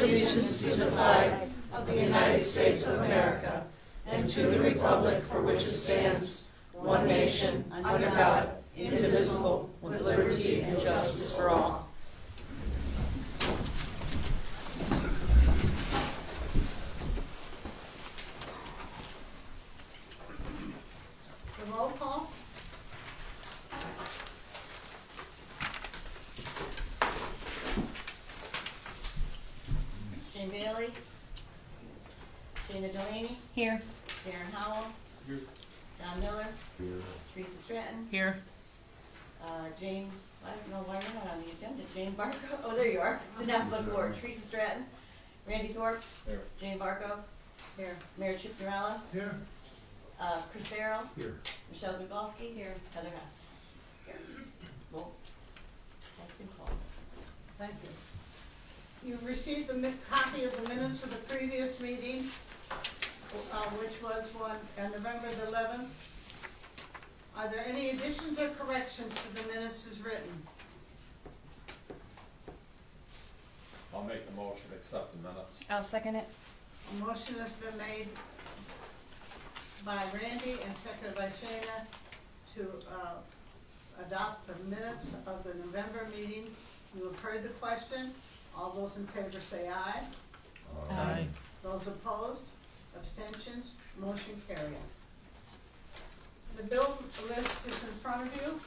allegiance to the flag of the United States of America and to the republic for which it stands, one nation, under God, indivisible, with liberty and justice for all. The roll call. Jane Bailey. Shana Delaney. Here. Darren Howell. Here. Don Miller. Here. Teresa Stratton. Here. Jane, I don't know why you're not on the agenda. Jane Barco. Oh, there you are. It's an alphabet board. Teresa Stratton. Randy Thorpe. Here. Jane Barco. Here. Mayor Chip Durella. Here. Chris Farrell. Here. Michelle Bugolski. Here. Heather Hess. Here. Roll. Has been called. Thank you. You've received the copy of the minutes of the previous meeting, which was on November the 11th. Are there any additions or corrections to the minutes as written? I'll make the motion to accept the minutes. I'll second it. A motion has been made by Randy and seconded by Shana to adopt the minutes of the November meeting. You have heard the question. All those in favor say aye. Aye. Those opposed, abstentions, motion carried. The bill list is in front of you.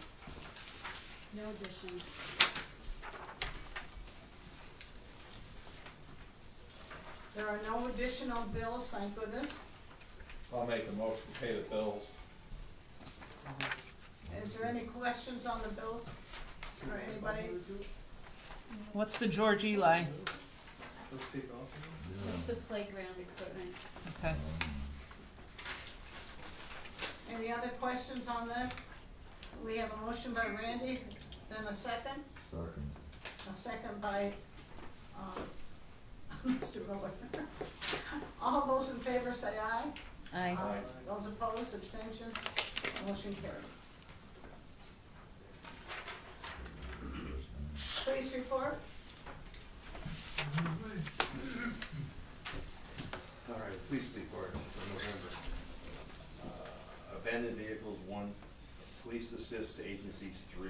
No additions. There are no additional bills, thank goodness. I'll make a motion to pay the bills. Is there any questions on the bills for anybody? What's the George Eli? Let's take off. It's the playground equipment. Okay. Any other questions on that? We have a motion by Randy, then a second. Second. A second by, Mr. Miller. All those in favor say aye. Aye. Those opposed, abstentions, motion carried. Police report. All right, police report for November. Abandoned vehicles, 1, police assist agencies, 3,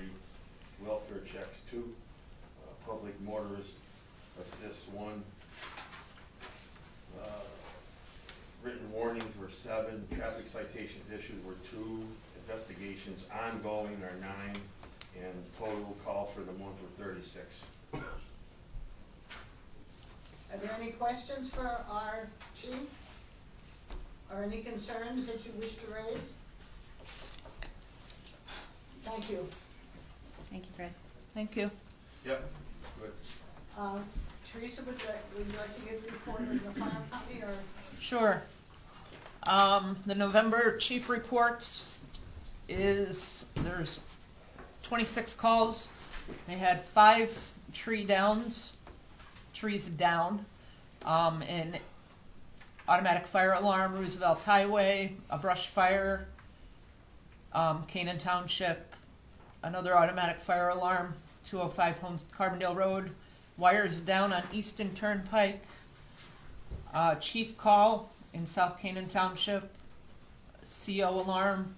welfare checks, 2, public motorist assist, 1, written warnings were 7, traffic citations issued were 2, investigations ongoing are 9, and total calls for the month were 36. Are there any questions for our chief? Or any concerns that you wish to raise? Thank you. Thank you, Fred. Thank you. Yep, good. Teresa, would you like to give a report of the fire company or? Sure. The November chief reports is there's 26 calls. They had 5 trees down, an automatic fire alarm, Roosevelt Highway, a brush fire, Canaan Township, another automatic fire alarm, 205 Carbondale Road, wires down on Easton Turnpike, chief call in South Canaan Township, CO alarm,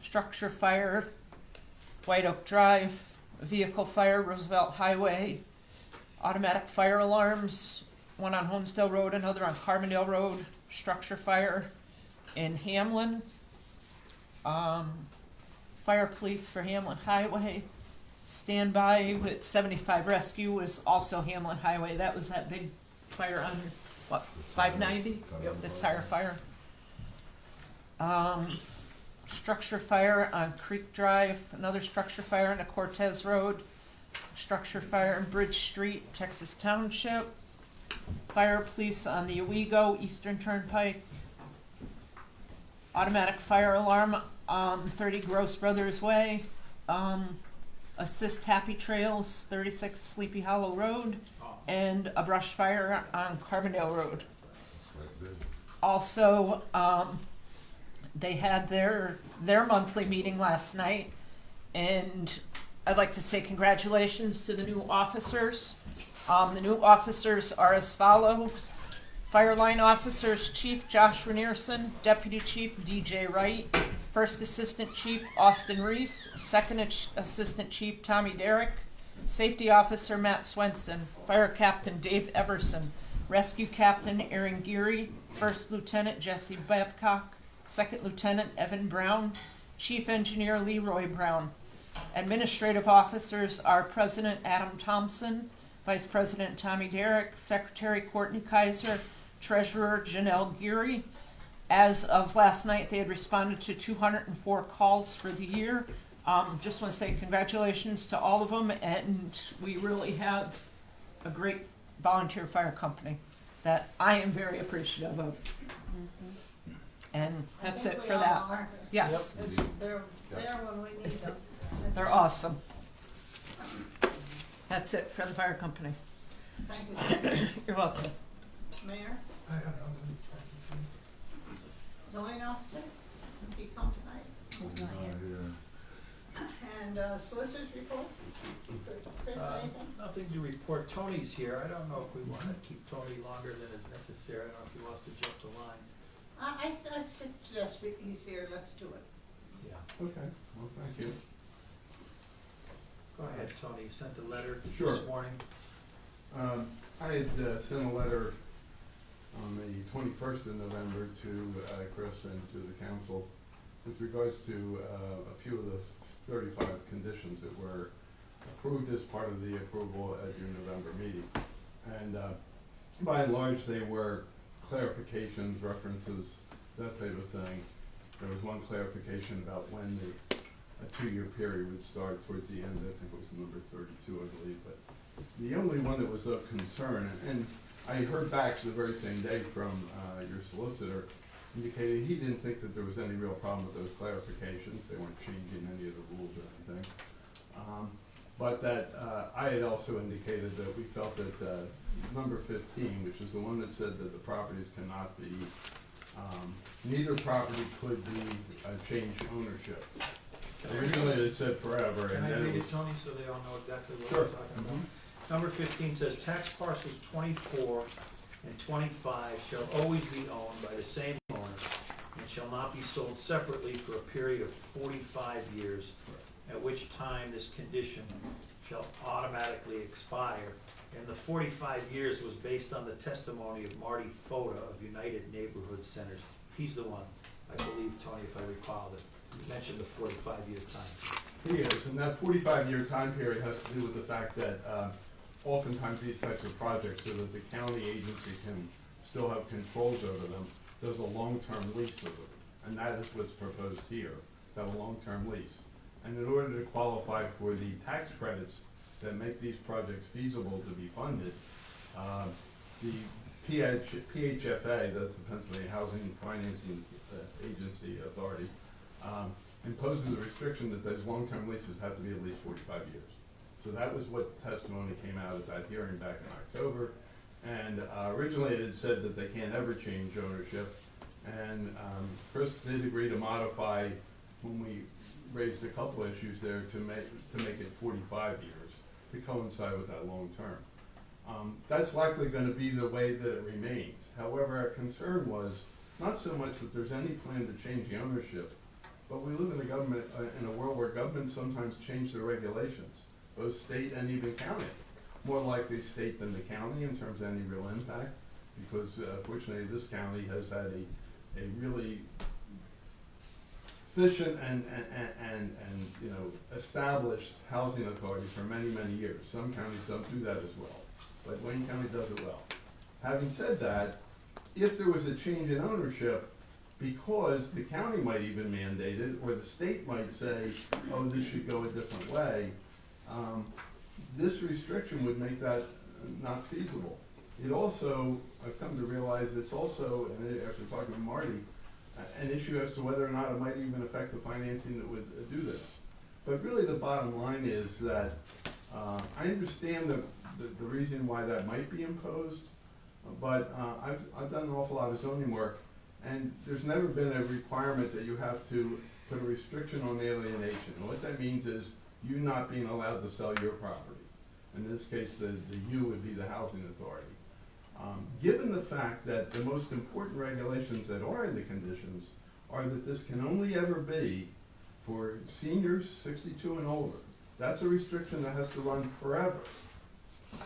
structure fire, White Oak Drive, vehicle fire, Roosevelt Highway, automatic fire alarms, one on Honesdale Road, another on Carbondale Road, structure fire in Hamlin, fire police for Hamlin Highway, standby with 75 rescue was also Hamlin Highway. That was that big fire on, 590? The tire fire. Structure fire on Creek Drive, another structure fire on the Cortez Road, structure fire in Bridge Street, Texas Township, fire police on the Owego, Eastern Turnpike, automatic fire alarm on 30 Gross Brothers Way, assist Happy Trails, 36 Sleepy Hollow Road, and a brush fire on Carbondale Road. Also, they had their monthly meeting last night, and I'd like to say congratulations to the new officers. The new officers are as follows. Fire line officers, Chief Josh Renierson, Deputy Chief DJ Wright, First Assistant Chief Austin Reese, Second Assistant Chief Tommy Derrick, Safety Officer Matt Swenson, Fire Captain Dave Everson, Rescue Captain Aaron Geary, First Lieutenant Jesse Babcock, Second Lieutenant Evan Brown, Chief Engineer Leroy Brown. Administrative officers are President Adam Thompson, Vice President Tommy Derrick, Secretary Courtney Kaiser, Treasurer Janelle Geary. As of last night, they had responded to 204 calls for the year. Just want to say congratulations to all of them, and we really have a great volunteer fire company that I am very appreciative of. And that's it for that. Yes, They're there when we need them. they're awesome. That's it for the fire company. Thank you. You're welcome. Mayor, I have nothing. zoning officer, did he come tonight? And solicitor's report? Chris, anything? Nothing to report. Tony's here. I don't know if we wanna keep Tony longer than is necessary. I don't know if he wants to jump the line. I suggest he's here, let's do it. Yeah. Okay, well, thank you. Go ahead, Tony. You sent a letter Sure. this morning. I had sent a letter on the 21st of November to Chris and to the council with regards to a few of the 35 conditions that were approved as part of the approval at your November meeting. And by and large, they were clarifications, references, that type of thing. There was one clarification about when a 2-year period would start towards the end. I think it was number 32, I believe. But the only one that was of concern, and I heard back the very same day from your solicitor, indicating he didn't think that there was any real problem with those clarifications. They weren't changing any of the rules or anything. But that I had also indicated that we felt that number 15, which is the one that said that the properties cannot be, neither property could be changed ownership. Originally it said forever, Can and I then read it it, Tony, so they all know exactly what Sure. we're talking about? Number 15 says, tax parcels 24 and 25 shall always be owned by the same owner and shall not be sold separately for a period of 45 years, at which time this condition shall automatically expire. And the 45 years was based on the testimony of Marty Foda of United Neighborhood Centers. He's the one, I believe, Tony, if I recall, that mentioned the 45-year time. He is, and that 45-year time period has to do with the fact that oftentimes these types of projects, so that the county agency can still have controls over them, there's a long-term lease of them. And that is what's proposed here, that a long-term lease. And in order to qualify for the tax credits that make these projects feasible to be funded, the PHFA, that's the Pennsylvania Housing Financing Agency Authority, imposes a restriction that those long-term leases have to be at least 45 years. So that was what testimony came out at that hearing back in October. And originally it had said that they can't ever change ownership. And Chris did agree to modify when we raised a couple issues there to make it 45 years to coincide with that long term. That's likely going to be the way that it remains. However, our concern was not so much that there's any plan to change the ownership, but we live in a world where governments sometimes change their regulations, both state and even county. More likely state than the county in terms of any real impact, because fortunately this county has had a really efficient and established housing authority for many, many years. Some counties don't do that as well, but Wayne County does it well. Having said that, if there was a change in ownership, because the county might even mandate it, or the state might say, oh, this should go a different way, this restriction would make that not feasible. It also, I've come to realize it's also, and after talking to Marty, an issue as to whether or not it might even affect the financing that would do this. But really the bottom line is that I understand the reason why that might be imposed, but I've done an awful lot of zoning work, and there's never been a requirement that you have to put a restriction on alienation. And what that means is you not being allowed to sell your property. In this case, the U would be the housing authority. Given the fact that the most important regulations that are in the conditions are that this can only ever be for seniors 62 and older, that's a restriction that has to run forever,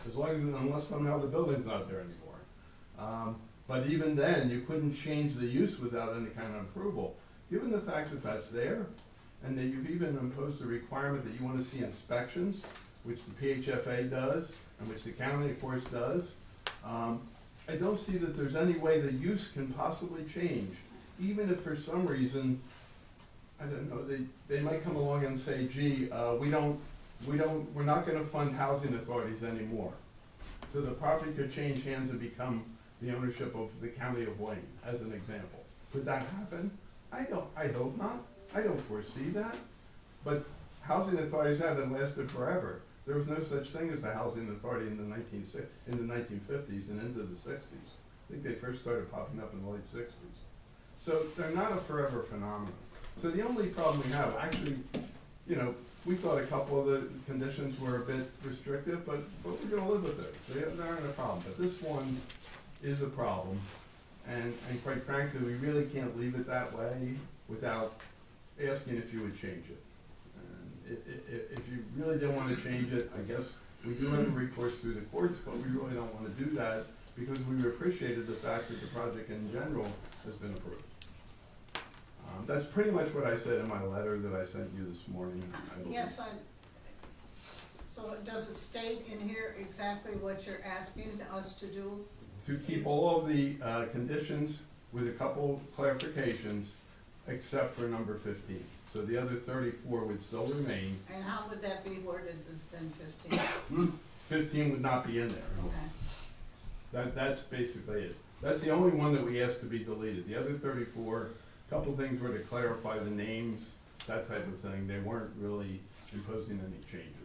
as long as, unless somehow the building's not there anymore. But even then, you couldn't change the use without any kind of approval. Given the fact that that's there, and that you've even imposed a requirement that you want to see inspections, which the PHFA does, and which the county, of course, does, I don't see that there's any way the use can possibly change, even if for some reason, I don't know, they might come along and say, gee, we're not gonna fund housing authorities anymore. So the property could change hands and become the ownership of the county of Wayne, as an example. Could that happen? I hope not. I don't foresee that. But housing authorities haven't lasted forever. There was no such thing as a housing authority in the 1950s and into the 60s. I think they first started popping up in the late 60s. So they're not a forever phenomenon. So the only problem we have, actually, you know, we thought a couple of the conditions were a bit restrictive, but we're gonna live with those. They aren't a problem. But this one is a problem. And quite frankly, we really can't leave it that way without asking if you would change it. And if you really didn't want to change it, I guess we do have a recourse through the courts, but we really don't want to do that because we appreciated the fact that the project in general has been approved. That's pretty much what I said in my letter that I sent you this morning. Yes, so does it state in here exactly what you're asking us to do? To keep all of the conditions with a couple clarifications, except for number 15. So the other 34 would still remain. And how would that be worded than 15? 15 would not be in there. Okay. That's basically it. That's the only one that we asked to be deleted. The other 34, a couple things were to clarify the names, that type of thing. They weren't really imposing any changes.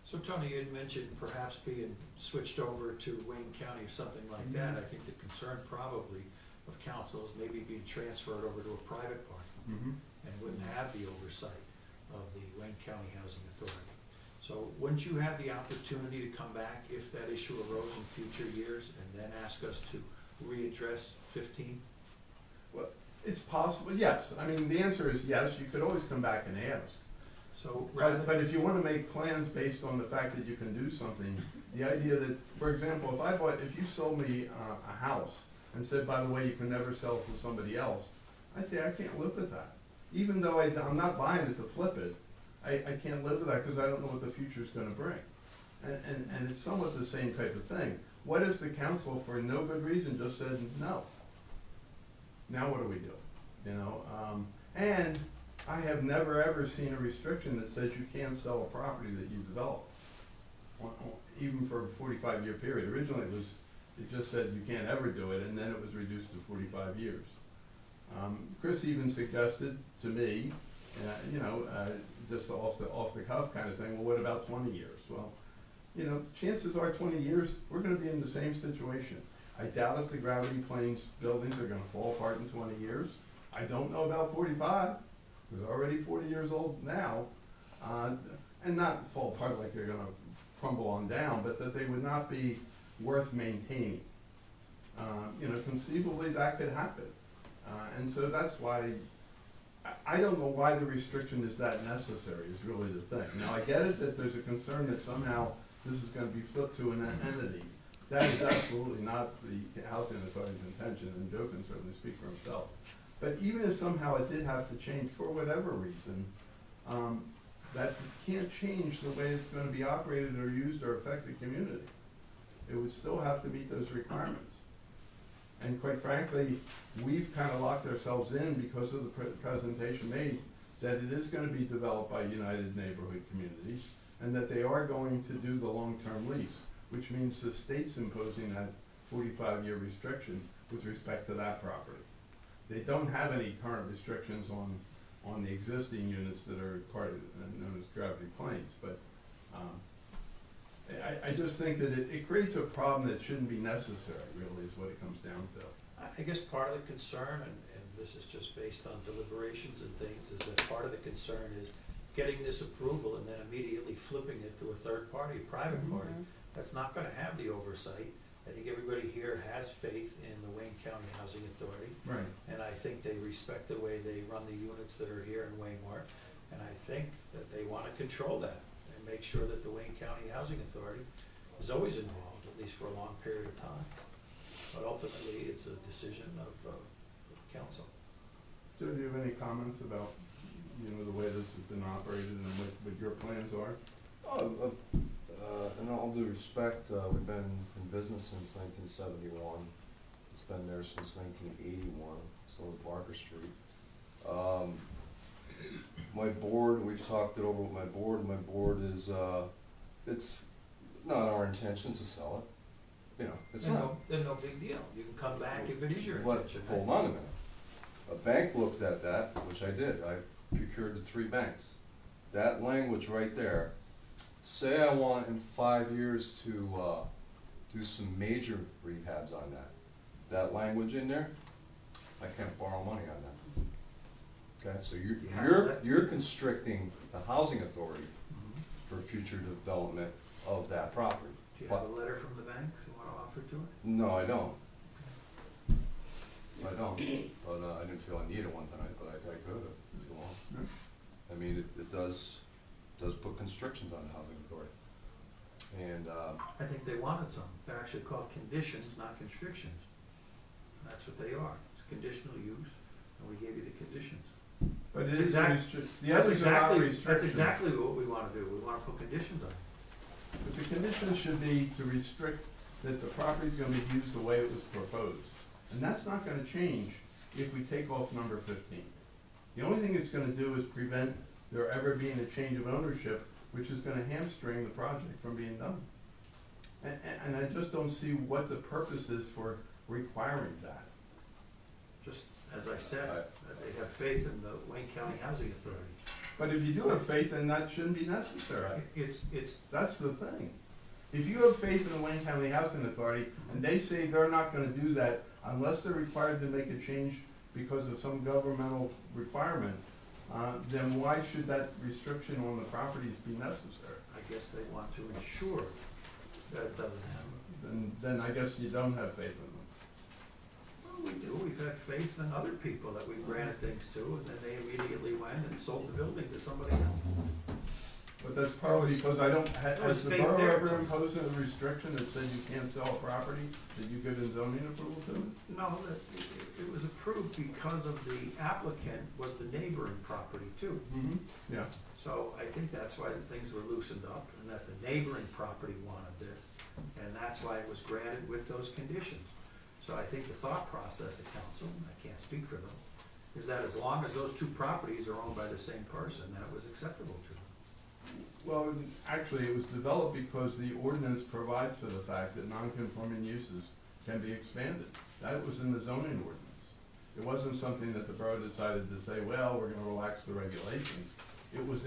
So Tony, you had mentioned perhaps being switched over to Wayne County or something like that. I think the concern probably of council is maybe being transferred over to a private party and wouldn't have the oversight of the Wayne County Housing Authority. So wouldn't you have the opportunity to come back if that issue arose in future years and then ask us to readdress 15? Well, it's possible, yes. I mean, the answer is yes. You could always come back and ask. So rather, But if you want to make plans based on the fact that you can do something, the idea that, for example, if you sold me a house and said, by the way, you can never sell it to somebody else, I'd say I can't live with that. Even though I'm not buying it to flip it, I can't live with that because I don't know what the future's going to bring. And it's somewhat the same type of thing. What if the council, for no good reason, just said no? Now what do we do? You know, and I have never ever seen a restriction that says you can't sell a property that you develop, even for a 45-year period. Originally it just said you can't ever do it, and then it was reduced to 45 years. Chris even suggested to me, just off the cuff kind of thing, well, what about 20 years? Well, you know, chances are 20 years, we're gonna be in the same situation. I doubt if the Gravity Plains buildings are gonna fall apart in 20 years. I don't know about 45. They're already 40 years old now, and not fall apart like they're gonna crumble on down, but that they would not be worth maintaining. Conceivably that could happen. And so that's why, I don't know why the restriction is that necessary, is really the thing. Now, I get it that there's a concern that somehow this is gonna be flipped to an entity. That is absolutely not the housing authority's intention, and Joe can certainly speak for himself. But even if somehow it did have to change for whatever reason, that can't change the way it's gonna be operated or used or affect the community. It would still have to meet those requirements. And quite frankly, we've kind of locked ourselves in because of the presentation made that it is gonna be developed by United Neighborhood Communities and that they are going to do the long-term lease, which means the state's imposing that 45-year restriction with respect to that property. They don't have any current restrictions on the existing units that are part of, known as Gravity Plains, but I just think that it creates a problem that shouldn't be necessary, really, is what it comes down to. I guess part of the concern, and this is just based on deliberations and things, is that part of the concern is, getting this approval and then immediately flipping it to a third party, a private party, that's not gonna have the oversight. I think everybody here has faith in the Wayne County Housing Authority, Right. and I think they respect the way they run the units that are here in Waymart. And I think that they wanna control that and make sure that the Wayne County Housing Authority is always involved, at least for a long period of time. But ultimately, it's a decision of the council. Joe, do you have any comments about, you know, the way this has been operated and what your plans are? In all due respect, we've been in business since 1971. It's been there since 1981, so is Barker Street. My board, we've talked it over with my board. My board is, it's not our intentions to sell it. You know, it's not. Then no big deal. You can come back if it is your But intention. hold on a minute. A bank looked at that, which I did. I procured the 3 banks. That language right there, say I want in 5 years to do some major rehabs on that. That language in there, I can't borrow money on that. Okay, so you're constricting the housing authority Mhm. for future development of that property. Do you have a letter from the banks you wanna offer to it? No, I don't. I don't, but I didn't feel I needed one tonight, but I could if you want. I mean, it does put constrictions on the housing authority. And, I think they wanted some. They're actually called conditions, not constrictions. And that's what they are. It's conditional use, and we gave you the conditions. But it That's is exact- the others are not restrictions. That's exactly what we wanna do. We wanna put conditions on it. But the conditions should be to restrict that the property's gonna be used the way it was proposed. And that's not gonna change if we take off number 15. The only thing it's gonna do is prevent there ever being a change of ownership, which is gonna hamstring the project from being done. And I just don't see what the purpose is for requiring that. Just as I said, that they have faith in the Wayne County Housing Authority. But if you do have faith, then that shouldn't be necessary. It's, That's the thing. If you have faith in the Wayne County Housing Authority, and they say they're not gonna do that unless they're required to make a change because of some governmental requirement, then why should that restriction on the properties be necessary? I guess they want to ensure that it doesn't happen. Then I guess you don't have faith in them. Well, we do. We've had faith in other people that we granted things to, and then they immediately went and sold the building to somebody else. But that's probably because I don't, was has the faith borough there. ever imposed a restriction that said you can't sell a property that you give in zoning approval to? No, it was approved because of the applicant was the neighboring property too. Mm-hmm. Yeah. So I think that's why things were loosened up, and that the neighboring property wanted this, and that's why it was granted with those conditions. So I think the thought process of council, I can't speak for them, is that as long as those 2 properties are owned by the same person, then it was acceptable to them. Well, actually, it was developed because the ordinance provides for the fact that non-conforming uses can be expanded. That was in the zoning ordinance. It wasn't something that the borough decided to say, well, we're gonna relax the regulations. It was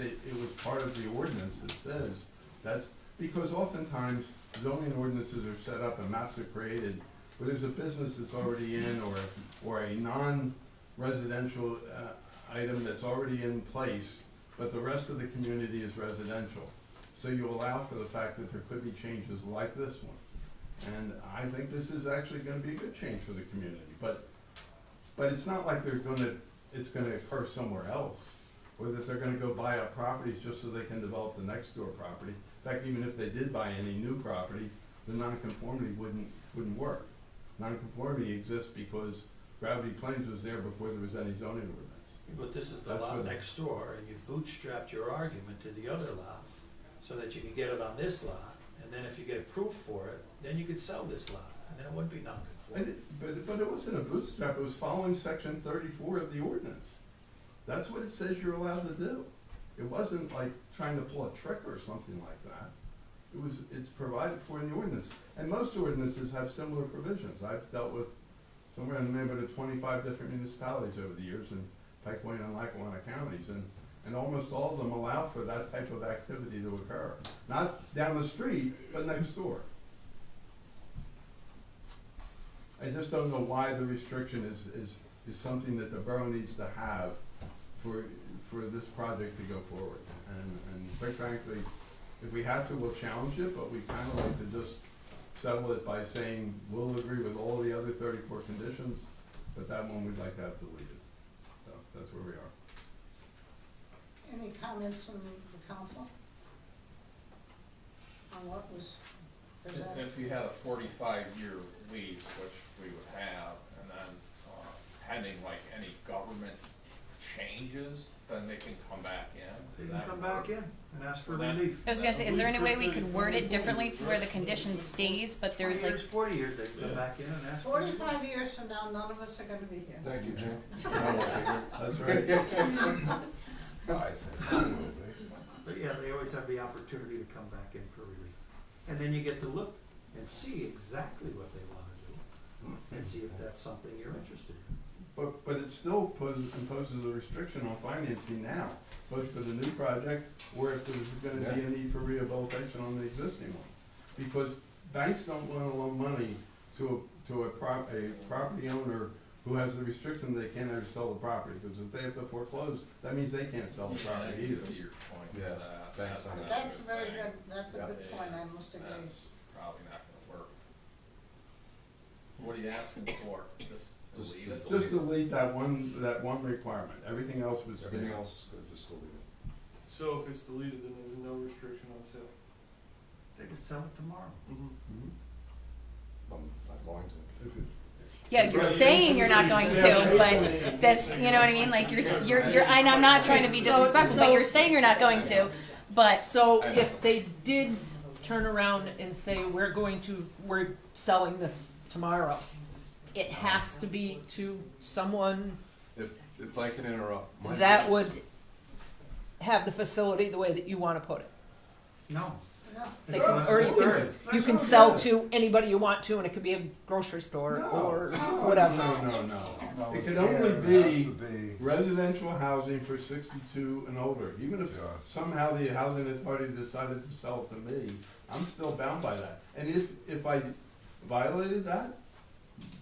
part of the ordinance that says, that's, because oftentimes zoning ordinances are set up and maps are created where there's a business that's already in, or a non-residential, item that's already in place, but the rest of the community is residential. So you allow for the fact that there could be changes like this one. And I think this is actually gonna be a good change for the community, but it's not like it's gonna occur somewhere else, or that they're gonna go buy up properties just so they can develop the next door property. In fact, even if they did buy any new property, the nonconformity wouldn't work. Nonconformity exists because Gravity Plains was there before there was any zoning ordinance. But this is the That's lot what- next door, and you bootstrapped your argument to the other lot, so that you can get it on this lot, and then if you get approved for it, then you could sell this lot, and then it wouldn't be non-conforming. But it wasn't a bootstrap, it was following section 34 of the ordinance. That's what it says you're allowed to do. It wasn't like trying to pull a trick or something like that. It's provided for in the ordinance. And most ordinances have similar provisions. I've dealt with somewhere in the neighborhood of 25 different municipalities over the years in Pike, Wayne, and Lackawanna counties, and almost all of them allow for that type of activity to occur. Not down the street, but next door. I just don't know why the restriction is something that the borough needs to have for this project to go forward. And quite frankly, if we have to, we'll challenge it, but we kinda like to just settle it by saying, we'll agree with all the other 34 conditions, but that one we'd like to have deleted. So that's where we are. Any comments from the council? On what was presented? If you had a 45-year lease, which we would have, and then pending like any government changes, then they can come back in. They Does can that come work? back in and ask for That- relief. I was gonna say, is there any way we could word it differently to where the condition stays, but there's like, 40 years, they can come back in and ask for relief. 45 years from now, none of us are gonna be here. Thank you, Jim. I won't be here. That's right. But yeah, they always have the opportunity to come back in for relief. And then you get to look and see exactly what they wanna do, and see if that's something you're interested in. But it still imposes a restriction on financing now, both for the new project, or if there's gonna be a need for rehabilitation on the existing one. Because banks don't wanna loan money to a property owner who has the restriction they can't ever sell the property, because if they have to foreclose, that means they can't sell the Yeah, I property can either. see your point with Yeah, that. thanks, That's Sonny. not a That's good very thing. good, that's a Yeah. good point, I must agree. That's probably not gonna work. What are you asking for? Just Just delete it? Just delete that one requirement, everything else would stay. Everything else is good, just delete it. So if it's deleted, then there's no restriction on sale? They can sell it tomorrow. Mhm. I'm not going to. If it- yeah, you're saying you're not going to, but that's, you know what I mean, like you're, and I'm not trying to be disrespectful, but you're saying you're not going to, but, So if they did turn around and say, we're selling this tomorrow, it has to be to someone If I can interrupt. my- that would have the facility the way that you wanna put it. No. No. They can, or you can sell to anybody you want to, and it could be a grocery store or whatever. No. It can only be residential housing for 62 and older. Even if somehow the housing authority decided to sell it to me, I'm still bound by that. And if I violated that,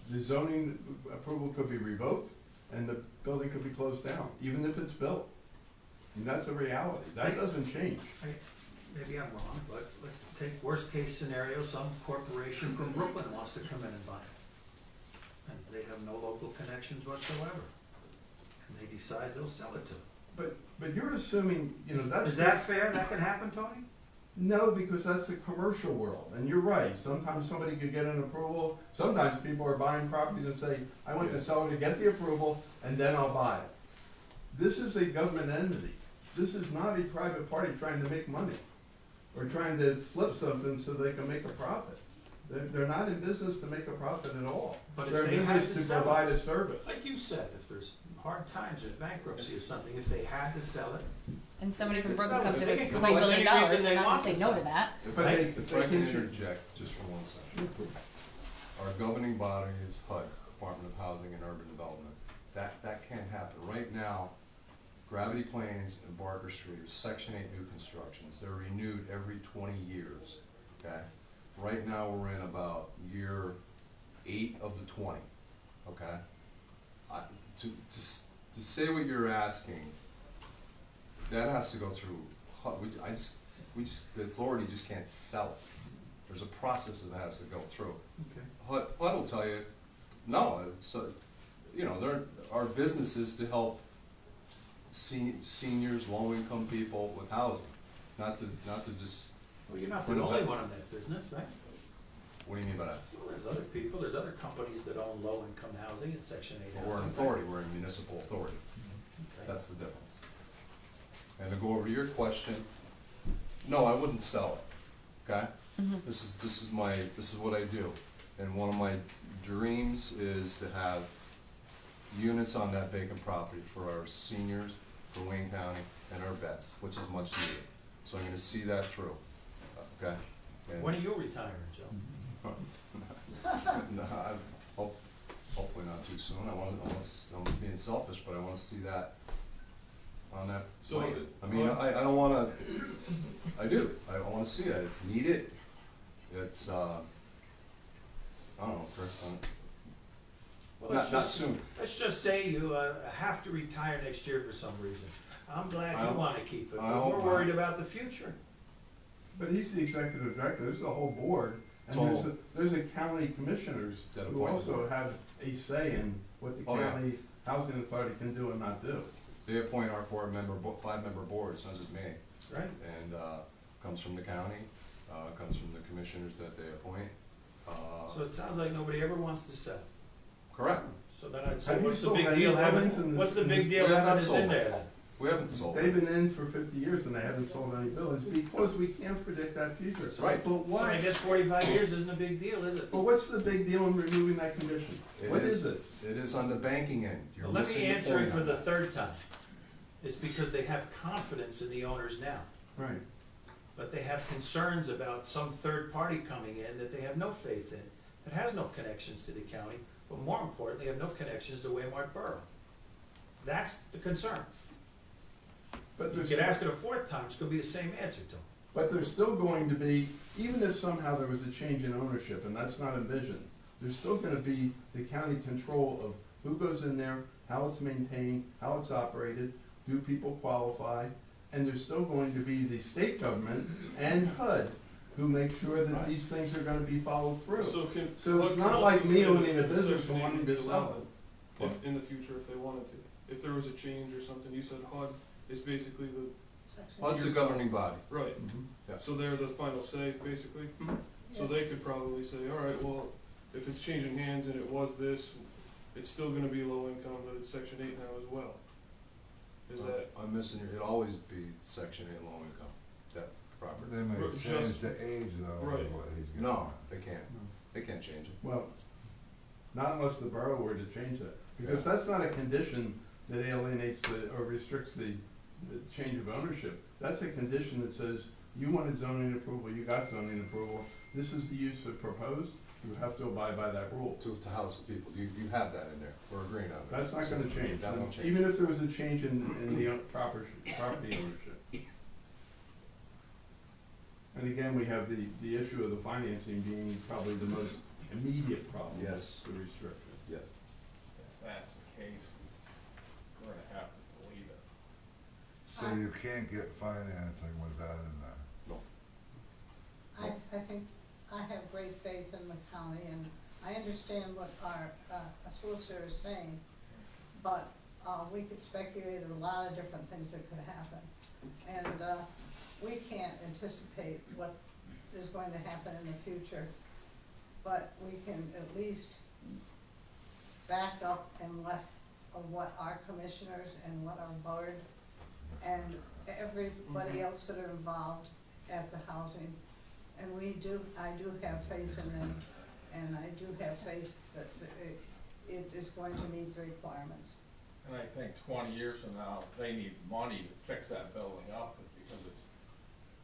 the zoning approval could be revoked and the building could be closed down, even if it's built. And that's a reality. That doesn't change. Maybe I'm wrong, but let's take worst case scenario, some corporation from Brooklyn wants to come in and buy it. And they have no local connections whatsoever. And they decide they'll sell it to them. But you're assuming, that's. Is that fair? That can happen, Tony? No, because that's the commercial world, and you're right, sometimes somebody could get an approval, sometimes people are buying properties and say, I want the seller to get the approval, and then I'll buy it. This is a government entity, this is not a private party trying to make money, or trying to flip something so they can make a profit. They're not in business to make a profit at all. But if They're they in had business to to sell it. provide a service. Like you said, if there's hard times or bankruptcy or something, if they had to sell it, and somebody from They Brooklyn can comes in sell it. with They can $1 come up with million, any reason they they're not want gonna to say no sell to that. But If they I can can- interject just for 1 second. Our governing body is HUD, Department of Housing and Urban Development. That can't happen. Right now, Gravity Plains and Barker Street are Section 8 new constructions. They're renewed every 20 years, okay? Right now, we're in about year 8 of the 20, okay? To say what you're asking, that has to go through HUD. The authority just can't sell it. There's a process that has to go through. okay. HUD will tell you, no, it's, there are businesses to help seniors, low-income people with housing, not to just, Well, you're not the only one in that business, right? what do you mean by that? Well, there's other people, there's other companies that own low-income housing in Section 8 housing. We're an authority, we're a municipal authority, Okay. that's the difference. And to go over your question, no, I wouldn't sell it, okay? This is what I do, and one of my dreams is to have units on that vacant property for our seniors, for Wayne County, and our vets, which is much needed. So I'm gonna see that through, okay? And- When are you retiring, Joe? No, hopefully not too soon. I'm being selfish, but I wanna see that on that So plan. it- I mean, I don't wanna, I do, I wanna see that, it's needed, it's, I don't know, Chris, Well, not soon. let's just say you, have to retire next year for some reason. I'm glad I you hope- wanna keep it, I but hope we're not. worried about the future. But he's the executive director, there's a whole board, and Total. there's a county commissioners That who appoint also board. have a say in what the Oh, yeah. county housing authority can do and not do. They appoint our five-member board, it's not just me. Right. And, comes from the county, comes from the commissioners that they appoint. So it sounds like nobody ever wants to sell. Correct. So then I'd say, Have you what's the sold big any deal having, buildings in this- what's the in big this- deal We have having not this in sold. there then? We haven't sold They've it. been in for 50 years and they haven't sold any buildings because we can't predict that future. That's right. But So I why? guess 45 years isn't a big deal, is it? But what's the big deal in removing that condition? What is it? It is on the banking end. You're Well, let missing me the answer point it for on the that. third time. It's because they have confidence in the owners now, Right. but they have concerns about some third party coming in that they have no faith in, that has no connections to the county, but more importantly, have no connections to Waymart Borough. That's the concern. But You there's, could ask it a fourth time, it's gonna be the same answer to them. but there's still going to be, even if somehow there was a change in ownership, and that's not envisioned, there's still gonna be the county control of who goes in there, how it's maintained, how it's operated, do people qualify? And there's still going to be the state government and HUD who make sure that these things are gonna be followed through. So can. So it's HUD not can like also me say owning a that business Section and 8 wanting would to be sell allowed it. If, in the future, if they wanted to. If there was a change or something, you said HUD is basically the, Section HUD's the governing body. right, Yeah. so they're the final say, basically. So they could probably say, alright, well, if it's changing hands and it was this, it's still gonna be low income, but it's section 8 now as well. Is that, I'm missing you, it'll always be section 8 low income, that property. They may Right, change just- the age though, right. of what he's getting. No, they can't, they can't change it. Well, not unless the borough were to change that, because that's not a condition that alienates or restricts the change of ownership. That's a condition that says, you wanted zoning approval, you got zoning approval, this is the use of proposed, you have to abide by that rule. To house the people, you have that in there, we're agreeing on that. That's not gonna change, That won't change. even if there was a change in the property ownership. And again, we have the issue of the financing being probably the most immediate problem. with Yes. The restriction. Yeah, If that's the case, we're gonna have to delete it. So you can't get financing with that in there. I think, I have great faith in the county, and I understand what our solicitor is saying, but, we could speculate a lot of different things that could happen. And, we can't anticipate what is going to happen in the future, but we can at least back up in what our commissioners and what our board and everybody else that are involved at the housing. And I do have faith in them, and I do have faith that it is going to meet the requirements. And I think 20 years from now, they need money to fix that building up because it's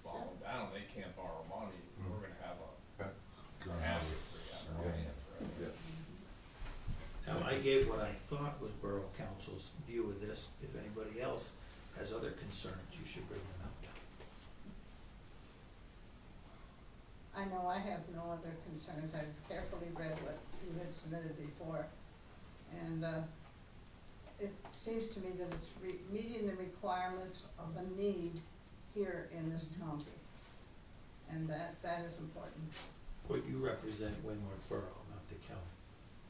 falling down, they can't borrow money, we're gonna have Okay. a hazard on our hands, right? yeah. Now, I gave what I thought was Borough Council's view of this. If anybody else has other concerns, you should bring them up. I know I have no other concerns. I've carefully read what you had submitted before. And, it seems to me that it's meeting the requirements of the need here in this county. And that is important. But you represent Waymart Borough, not the county.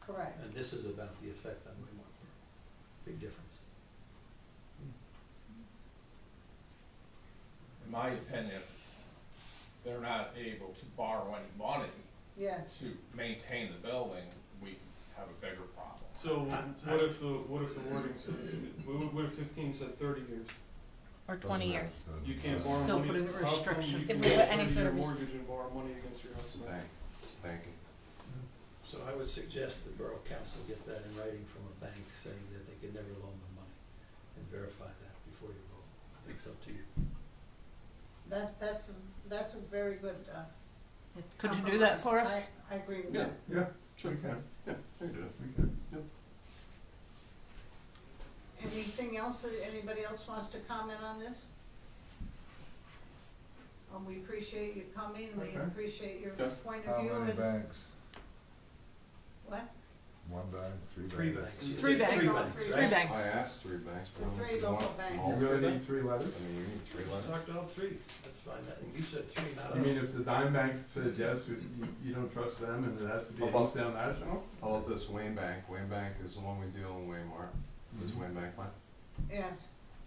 Correct. And this is about the effect on Waymart Borough. Big difference. In my opinion, they're not able to borrow any money Yeah. to maintain the building, we have a bigger problem. so what if the wording said, what if 15 said 30 years? Or 20 years. You can't borrow Still money, putting a how come restriction. you If can we get put a any sort 30-year of mortgage and borrow money against your house? It's banking. So I would suggest the Borough Council get that in writing from a bank saying that they could never loan them money and verify that before you vote. I think it's up to you. That's a very good, Could you do that for us? I agree with Yeah. that. Yeah, sure we can. Yeah, they can do it. We can. Anything else that anybody else wants to comment on this? We appreciate you coming, we Okay. appreciate your Yeah. point How of view. many and- banks? What? One bank, three Three banks. banks. Three banks. Three banks, Three right? I banks. asked 3 banks, The but three you local want banks. all You three really need banks? 3 letters? I mean, you need 3 Let's letters. talk to all three, that's fine, you said three, not I mean, if the Dime Bank says yes, you don't trust them and it has to be How about- Eastdale National? How about this, Wayne Bank? Wayne Bank is the one we deal in Waymart. Is Wayne Bank fine? Yes,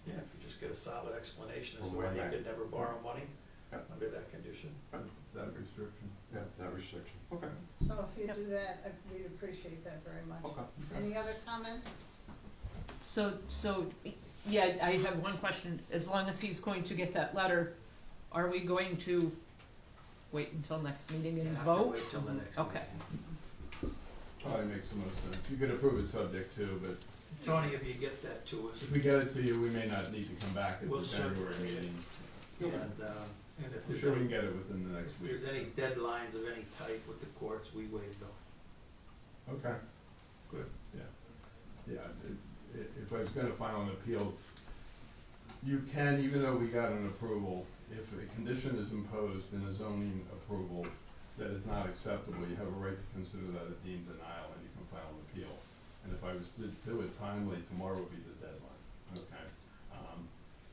Yeah, if you just get a solid explanation as to Well, why wait a you minute. could never borrow money Yep. under that condition. That restriction. Yeah, that restriction. Okay. so if you do that, we'd appreciate that very much. Okay. Any other comments? So, yeah, I have one question. As long as he's going to get that letter, are we going to wait until next meeting You and have to vote? wait till the next Okay. meeting. Probably makes the most sense. You could approve it subject to, but Tony, if you get that to us, if we get it to you, we may not need to come back at We'll the January circulate it. meeting. and if I'm there's sure we can any, get it within the next if week. there's any deadlines of any type with the courts, we waive those. Okay. Good. Yeah, if I was gonna file an appeal, you can, even though we got an approval, if a condition is imposed in a zoning approval that is not acceptable, you have a right to consider that a deemed denial and you can file an appeal. And if I was to do it timely, tomorrow would be the deadline, okay?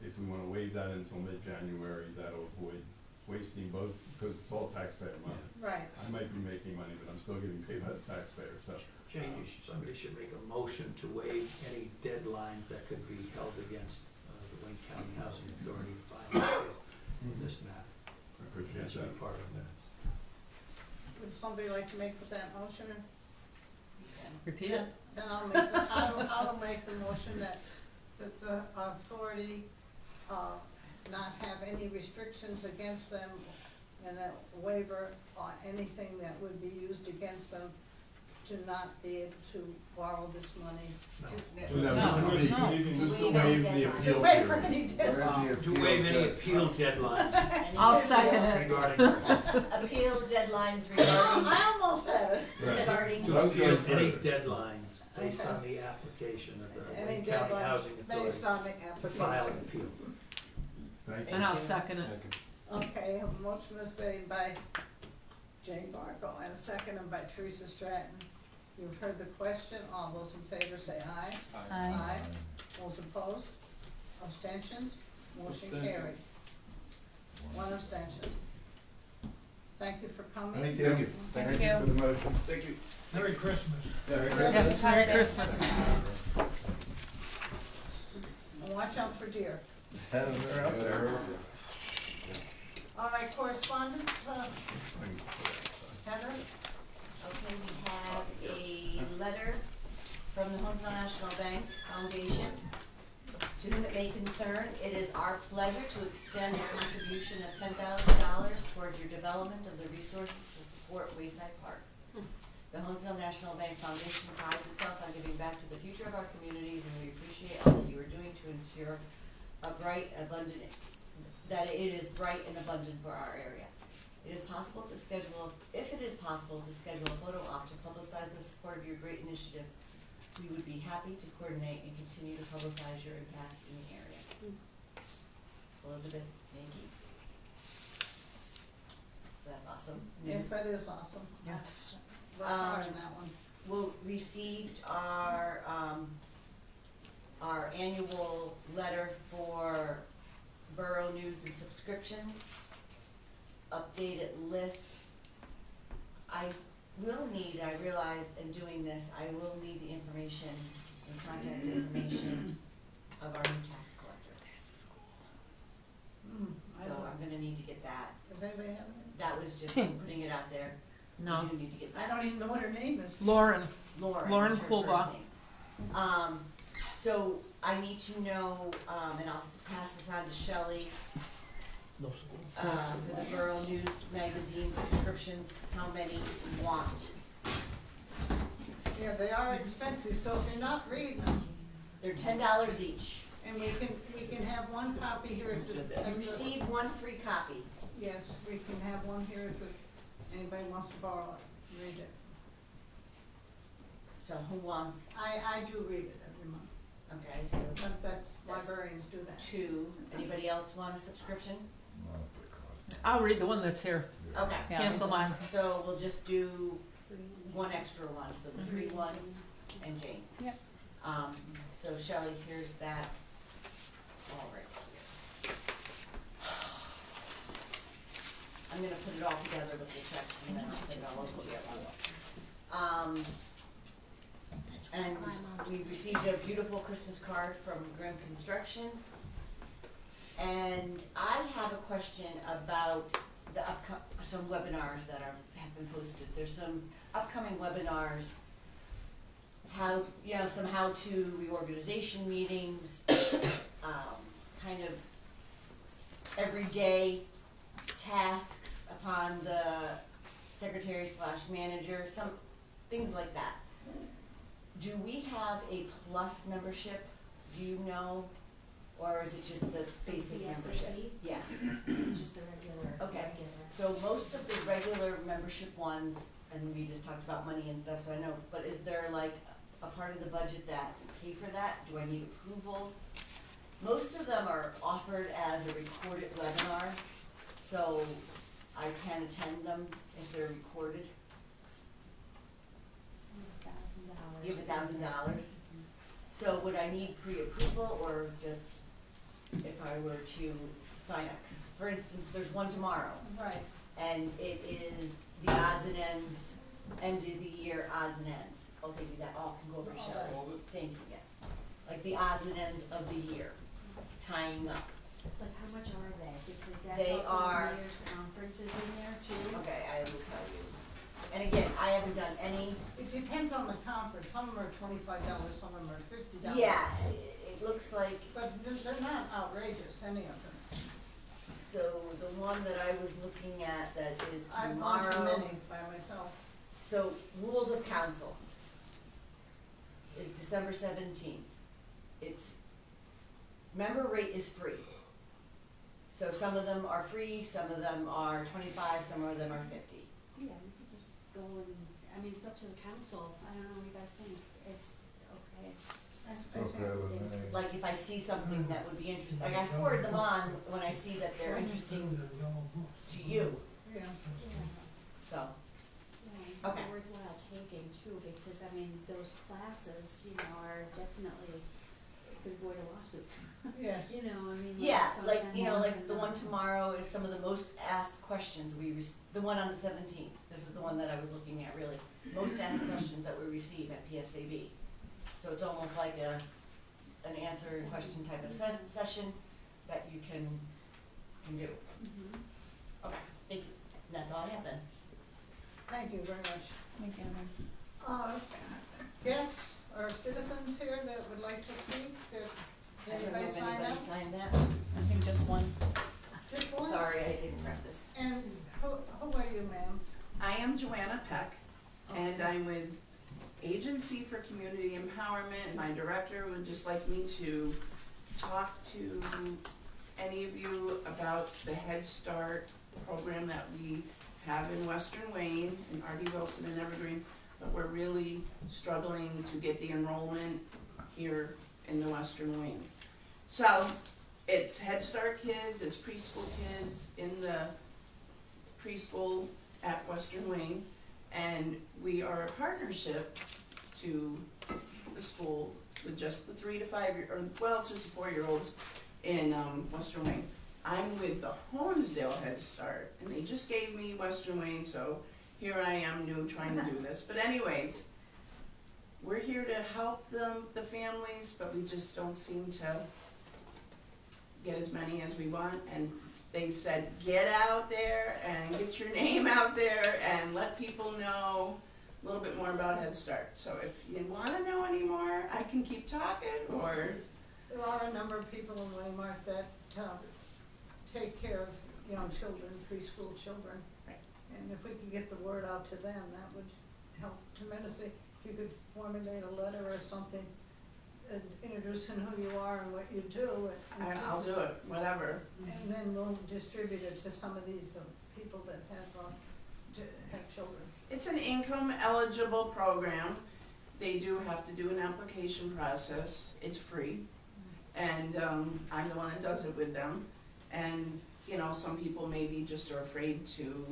If we wanna waive that until mid-January, that'll avoid wasting both, because it's all taxpayer money. Right, I might be making money, but I'm still getting paid by the taxpayer, so. Jane, somebody should make a motion to waive any deadlines that could be held against, the Wayne County Housing Authority to file an appeal in this matter. I appreciate That should that. be part of the minutes. would somebody like to make that motion? Repeat it? Then I'll make the motion that the authority, not have any restrictions against them and a waiver on anything that would be used against them to not be able to borrow this money. No. Just to waive the appeal To waive period. any deadline. To waive any appeal deadlines I'll second it. regarding, Appeal deadlines regarding, I almost had it. Right. regarding, So I was to going appeal any further. deadlines based on the application of the Any Wayne County Housing deadlines based Authority on the to application. file an appeal. Thank you. And I'll second it. Thank you. Okay, a motion was made by Jane Barco and a second by Teresa Stratton. You've heard the question, all those in favor say aye. Aye. Those opposed, abstentions, motion Abstention. carried. One abstention. Thank you for coming. Thank Thank you. you. Thank you you. for the motion. Thank you. Merry Christmas. Yes, Merry Christmas. And watch out for deer. They're up there. All right, correspondence, Heather? okay, we have a letter from the Huntsville National Bank Foundation. To whom it may concern, it is our pleasure to extend a contribution of $10,000 towards your development of the resources to support Wayside Park. The Huntsville National Bank Foundation prides itself on giving back to the future of our communities, and we appreciate all that you are doing to ensure a bright, abundant, that it is bright and abundant for our area. It is possible to schedule, if it is possible to schedule a photo op to publicize the support of your great initiatives, we would be happy to coordinate and continue to publicize your impact in the area. Elizabeth, thank you. So that's awesome. Yes, that is awesome. Yes. Worked hard on that one. We received our annual letter for Borough News and subscriptions, updated list. I realize in doing this, I will need the information and contact information of our new tax collector. I So don't- I'm gonna need to get that. Does anybody have any? That was just putting it out there. No. We do need to get I that. don't even know what her name is. Lauren, Lauren is her Kulba. first name. So I need to know, and I'll pass this on to Shelley, for the Borough News magazine subscriptions, how many you want. Yeah, they are expensive, so if you're not reading them, They're $10 each. and we can have one copy here at the. You receive one free copy. Yes, we can have one here if anybody wants to borrow it, read it. So who wants, I do read it every month, okay, so but that's, librarians do that. 2. Anybody else want a subscription? Not because. I'll read the one that's here. Okay. Yeah. Cancel mine. So we'll just do one extra one, so the free one and Jane. Yep. So Shelley, here's that all right here. I'm gonna put it all together with the checks and then I'll send it all over to you at once. And we received a beautiful Christmas card from Grim Construction. And I have a question about the some webinars that have been posted. There's some upcoming webinars, some how-to reorganization meetings, kind of everyday tasks upon the secretary/manager, some things like that. Do we have a plus membership, do you know, or is it just the basic membership? Yes. It's just the regular. Okay. So most of the regular membership ones, and we just talked about money and stuff, so I know, but is there like a part of the budget that pay for that? Do I need approval? Most of them are offered as a recorded webinar, so I can attend them if they're recorded. $1,000. You have $1,000. So would I need pre-approval or just if I were to sign up? For instance, there's one tomorrow. Right. And it is the odds and ends, end of the year odds and ends. Oh, thank you, that all can go over Shelley. Thank you, yes. Like the odds and ends of the year, tying up. Like how much are they? Because that's They also are- the mayor's conferences in there too. Okay, I will tell you. And again, I haven't done any, It depends on the conference, some of them are $25, some of them are $50. yeah, it looks like, But they're not outrageous, any of them. so the one that I was looking at that is I've gone to tomorrow. many by myself. So, rules of council is December 17th. It's, member rate is free. So some of them are free, some of them are 25, some of them are 50. Yeah, we could just go and, I mean, it's up to the council. I don't know what you guys think. It's okay. Okay with me. Like if I see something that would be interesting, like I forward them on when I see that they're interesting to you, Yeah. so. Yeah, Okay. worthwhile taking too, because I mean, those classes, are definitely, it could avoid a lawsuit. Yes. I mean. Yeah, it's on like, 10 laws like and the one not- tomorrow is some of the most asked questions the one on the 17th, this is the one that I was looking at really, most asked questions that we receive at PSAB. So it's almost like an answer and question type of session that you can do. Mhm. Okay, thank you, and that's all I have then. Thank you very much. Thank you. Guests or citizens here that would like to speak, did I don't know anybody if sign anybody up? signed that, I think just one. Just one? sorry, I didn't prep this. And who are you, ma'am? I am Joanna Peck, and I'm with Agency for Community Empowerment. My director would just like me to talk to any of you about the Head Start program that we have in Western Wayne, in R.D. Wilson and Evergreen, but we're really struggling to get the enrollment here in the Western Wayne. So, it's Head Start kids, it's preschool kids in the preschool at Western Wayne, and we are a partnership to the school with just the 3 to 5 year, or well, it's just the 4-year-olds in Western Wayne. I'm with the Honesdale Head Start, and they just gave me Western Wayne, so here I am new trying to do this. But anyways, we're here to help them, the families, but we just don't seem to get as many as we want, and they said, get out there and get your name out there and let people know a little bit more about Head Start. So if you wanna know any more, I can keep talking, or, There are a number of people in Waymart that take care of young children, preschool children. Right. And if we could get the word out to them, that would help tremendously. If you could formulate a letter or something, introducing who you are and what you do. I'll do it, whatever. And then we'll distribute it to some of these people that have children. It's an income eligible program. They do have to do an application process. It's free. And I'm the one that does it with them. And, some people maybe just are afraid to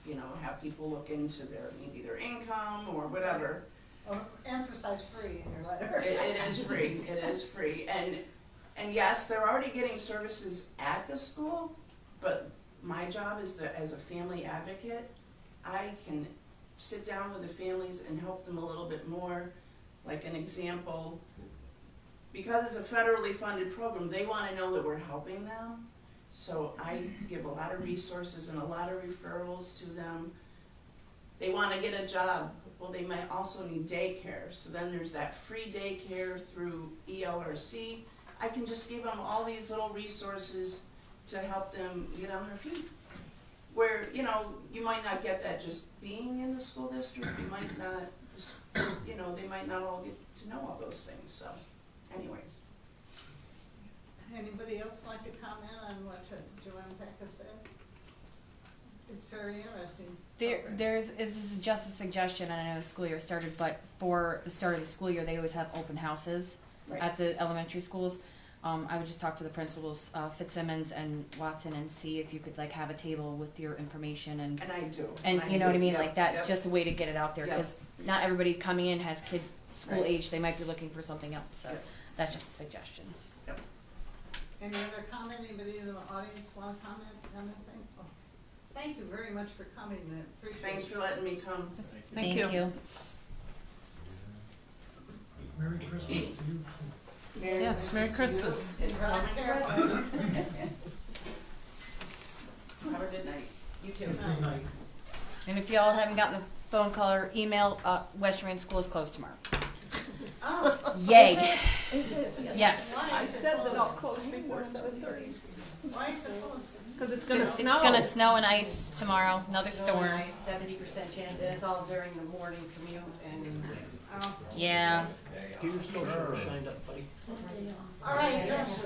you know, have people look into their, maybe their income or whatever. Or emphasize free in your letter. It is free, it is free, and yes, they're already getting services at the school, but my job is as a family advocate, I can sit down with the families and help them a little bit more. Like an example, because it's a federally funded program, they wanna know that we're helping them. So I give a lot of resources and a lot of referrals to them. They wanna get a job, well, they might also need daycare, so then there's that free daycare through ELRC. I can just give them all these little resources to help them get on their feet. Where, you know, you might not get that just being in the school district, you might not, you know, they might not all get to know all those things, so anyways. Anybody else like to comment on what Joanne Peck has said? It's very interesting. This is just a suggestion, and I know the school year started, but for the start of the school year, they always have open houses Right. at the elementary schools. I would just talk to the principals, Fitzsimmons and Watson, and see if you could like have a table with your information and And I do. you know what I mean, Yep, like that, yep. just a way to get it out there, Yep. because not everybody coming in has kids school Right. age, they might be looking for something else, so Yep. that's just a suggestion. Any other comment, anybody in the audience wanna comment on anything? Oh, thank you very much for coming, I appreciate it. Thanks for letting me come. Thank you. Merry Christmas to you. Yes, Merry Christmas. It's Drive coming. careful. Have a good night. You too. Good night. And if y'all haven't gotten the phone call or email, West Rand School is closed tomorrow. Oh, Yay, Is it? yes. why I is it said that I'll closed? close before 7:30. Why is it closed? Cause it's It's gonna snow. gonna snow and ice tomorrow, another storm. 70% chance, and it's all during the morning commute and. Oh, Yeah. Shined up, buddy. all right, yes.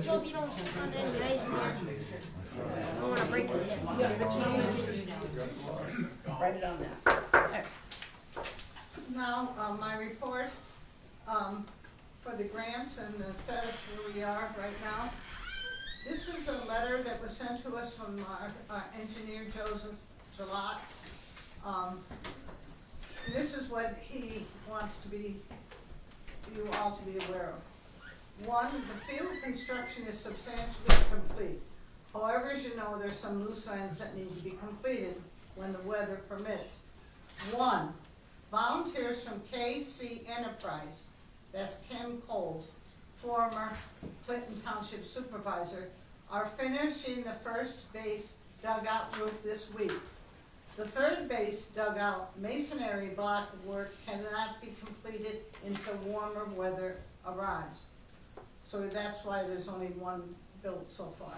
So if you don't sit on any ice there, I don't wanna break your hip. Write it on that. Now, my report, for the grants and the status where we are right now. This is a letter that was sent to us from our engineer Joseph Gilat. This is what he wants you all to be aware of. One, the field construction is substantially complete. However, as you know, there's some loose ends that need to be completed when the weather permits. One, volunteers from KC Enterprise, that's Ken Coles, former Clinton Township supervisor, are finishing the first base dugout roof this week. The third base dugout masonry block work cannot be completed until warmer weather arrives. So that's why there's only one built so far.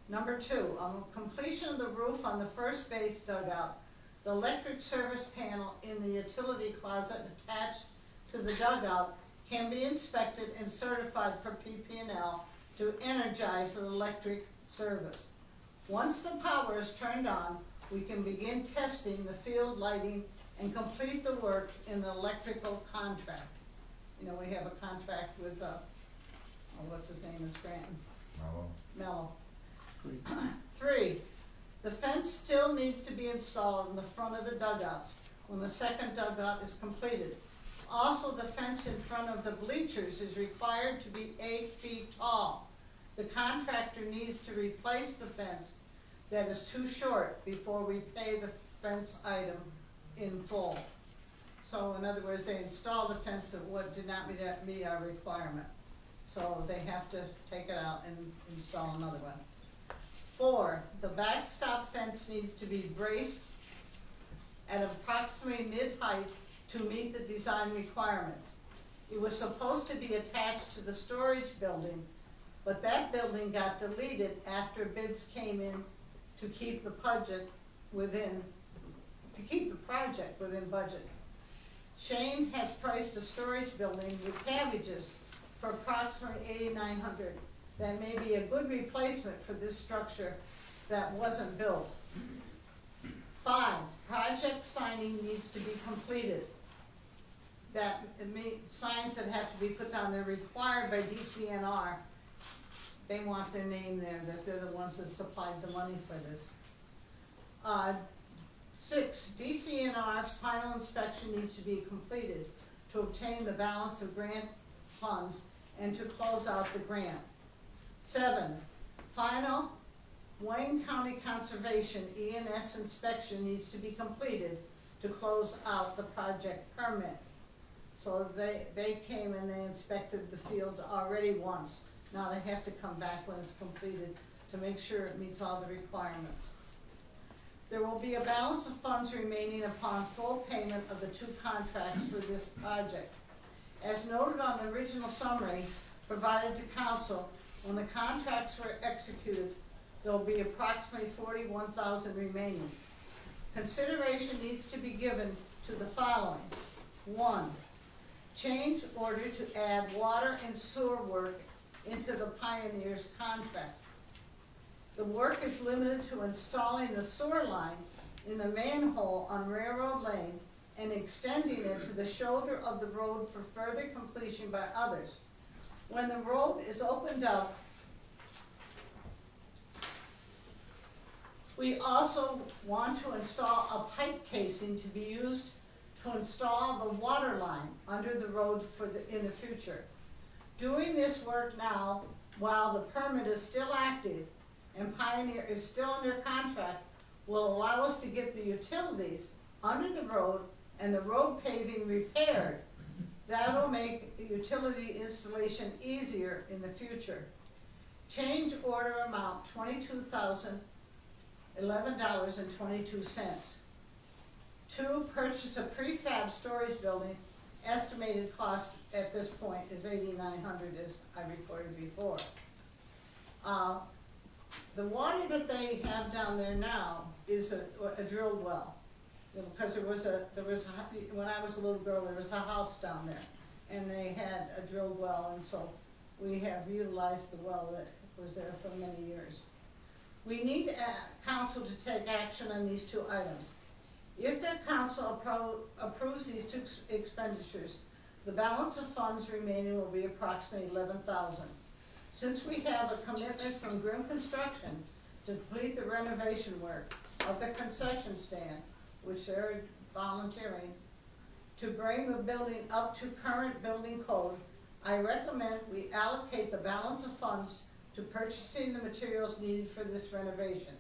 Number two, on completion of the roof on the first base dugout, the electric service panel in the utility closet attached to the dugout can be inspected and certified for PP&L to energize the electric service. Once the power is turned on, we can begin testing the field lighting and complete the work in the electrical contract. You know, we have a contract with, what's his name, is Scranton? Mellow. Three, the fence still needs to be installed in the front of the dugouts when the second dugout is completed. Also, the fence in front of the bleachers is required to be 8 feet tall. The contractor needs to replace the fence that is too short before we pay the fence item in full. So in other words, they installed the fence that did not meet our requirement. So they have to take it out and install another one. 4, the backstop fence needs to be braced at approximately mid-height to meet the design requirements. It was supposed to be attached to the storage building, but that building got deleted after bids came in to keep the project within budget. Shane has priced a storage building with cabbages for approximately $8,900. That may be a good replacement for this structure that wasn't built. 5, project signing needs to be completed. That signs that have to be put down, they're required by DCNR. They want their name there, that they're the ones that supplied the money for this. March, final inspection needs to be completed to obtain the balance of grant funds and to close out the grant. 7, final Wayne County Conservation ENS inspection needs to be completed to close out the project permit. So they came and they inspected the field already once. Now they have to come back when it's completed to make sure it meets all the requirements. There will be a balance of funds remaining upon full payment of the 2 contracts for this project. As noted on the original summary provided to council, when the contracts were executed, there will be approximately $41,000 remaining. Consideration needs to be given to the following. 1, change order to add water and sewer work into the Pioneers contract. The work is limited to installing the sewer line in the manhole on Railroad Lane and extending it to the shoulder of the road for further completion by others. When the road is opened up, we also want to install a pipe casing to be used to install the water line under the road in the future. Doing this work now, while the permit is still active and Pioneer is still under contract, will allow us to get the utilities under the road and the road paving repaired. That'll make the utility installation easier in the future. Change order amount $22,011.22. 2, purchase a prefab storage building. Estimated cost at this point is $8,900, as I reported before. The water that they have down there now is a drilled well, because when I was a little girl, there was a house down there, and they had a drilled well, and so we have utilized the well that was there for many years. We need council to take action on these 2 items. If the council approves these 2 expenditures, the balance of funds remaining will be approximately $11,000. Since we have a commitment from Grimm Construction to complete the renovation work of the concession stand, which they're volunteering, to bring the building up to current building code, I recommend we allocate the balance of funds to purchasing the materials needed for this renovation.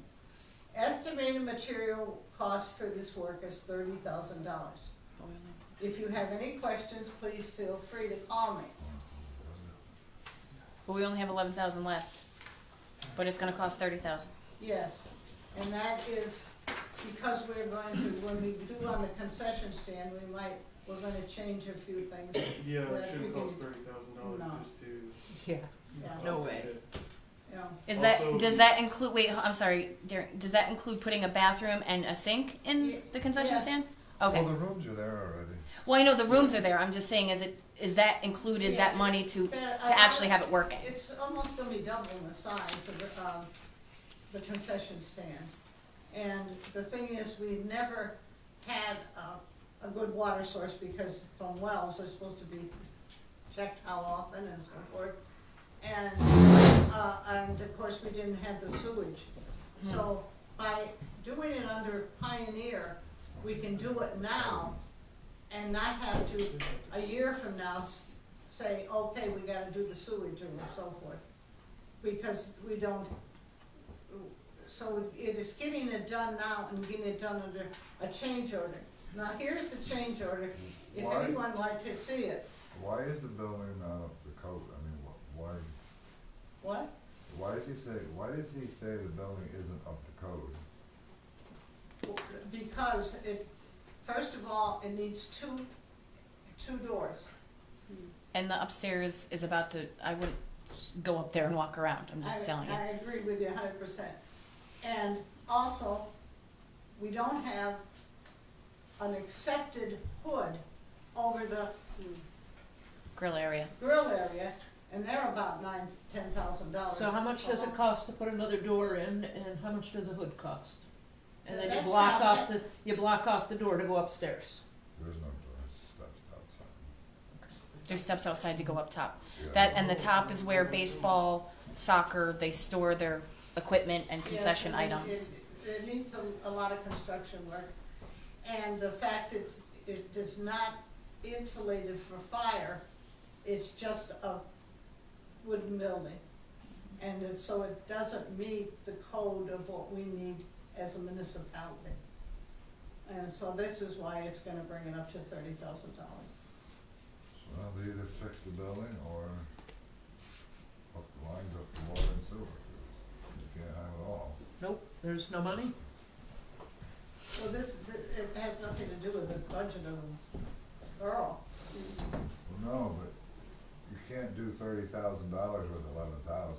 Estimated material cost for this work is $30,000. If you have any questions, please feel free to call me. But we only have 11,000 left. But it's gonna cost 30,000. Yes, and that is because we're going to, when we do on the concession stand, we're gonna change a few things. Yeah, that it we shouldn't can- cost $30,000 No. just to. Yeah, Yeah. no way. You know, Does that include, wait, I'm sorry, Darren, does that include putting a bathroom and a sink in the concession Yes. stand? Okay. Well, the rooms are there already. Well, I know the rooms are there, I'm just saying, is that included, that money to actually have it working? It's almost gonna be doubling the size of the concession stand. And the thing is, we've never had a good water source, because from wells, they're supposed to be checked how often and so forth. And of course, we didn't have the sewage. So by doing it under Pioneer, we can do it now and not have to, a year from now, say, okay, we gotta do the sewage or so forth. Because we don't, so it is getting it done now and getting it done under a change order. Now, here's the change order, if Why? anyone would like to see it. Why is the building not up to code? I mean, why, What? why does he say the building isn't up to code? Because first of all, it needs two doors. And the upstairs is about to, I wouldn't go up there and walk around, I'm just telling you. I agree with you 100%. And also, we don't have an accepted hood over the Grill area. grill area, and they're about $10,000. So how much does it cost to put another door in, and how much does a hood cost? And then you That's block not- off the door to go upstairs. There's no doors, steps outside. There's steps outside to go up top. Yeah. That, and the top is where baseball, soccer, they store their equipment and concession Yes, items. it needs a lot of construction work. And the fact that it is not insulated for fire, it's just a wooden building. And so it doesn't meet the code of what we need as a municipality. And so this is why it's gonna bring it up to $30,000. Well, they either fix the building or hook the lines up for water and sewer. You can't have it all. Nope, there's no money. So it has nothing to do with the budget of the borough. Well, no, but you can't do $30,000 with 11,000.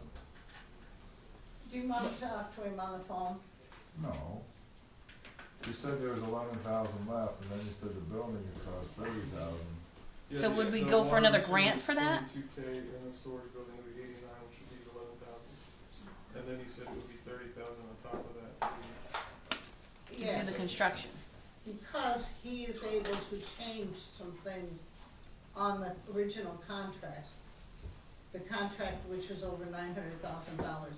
Do you want to talk to him on the phone? No. You said there was 11,000 left, and then you said the building would cost 30,000. So Yeah, would we the go for water another sewer grant is for that? 22K, and the storage building would be 89, which would be 11,000. And then you said it would be 30,000 on top of that to Do Yes, the construction. because he is able to change some things on the original contract. The contract, which was over $900,000,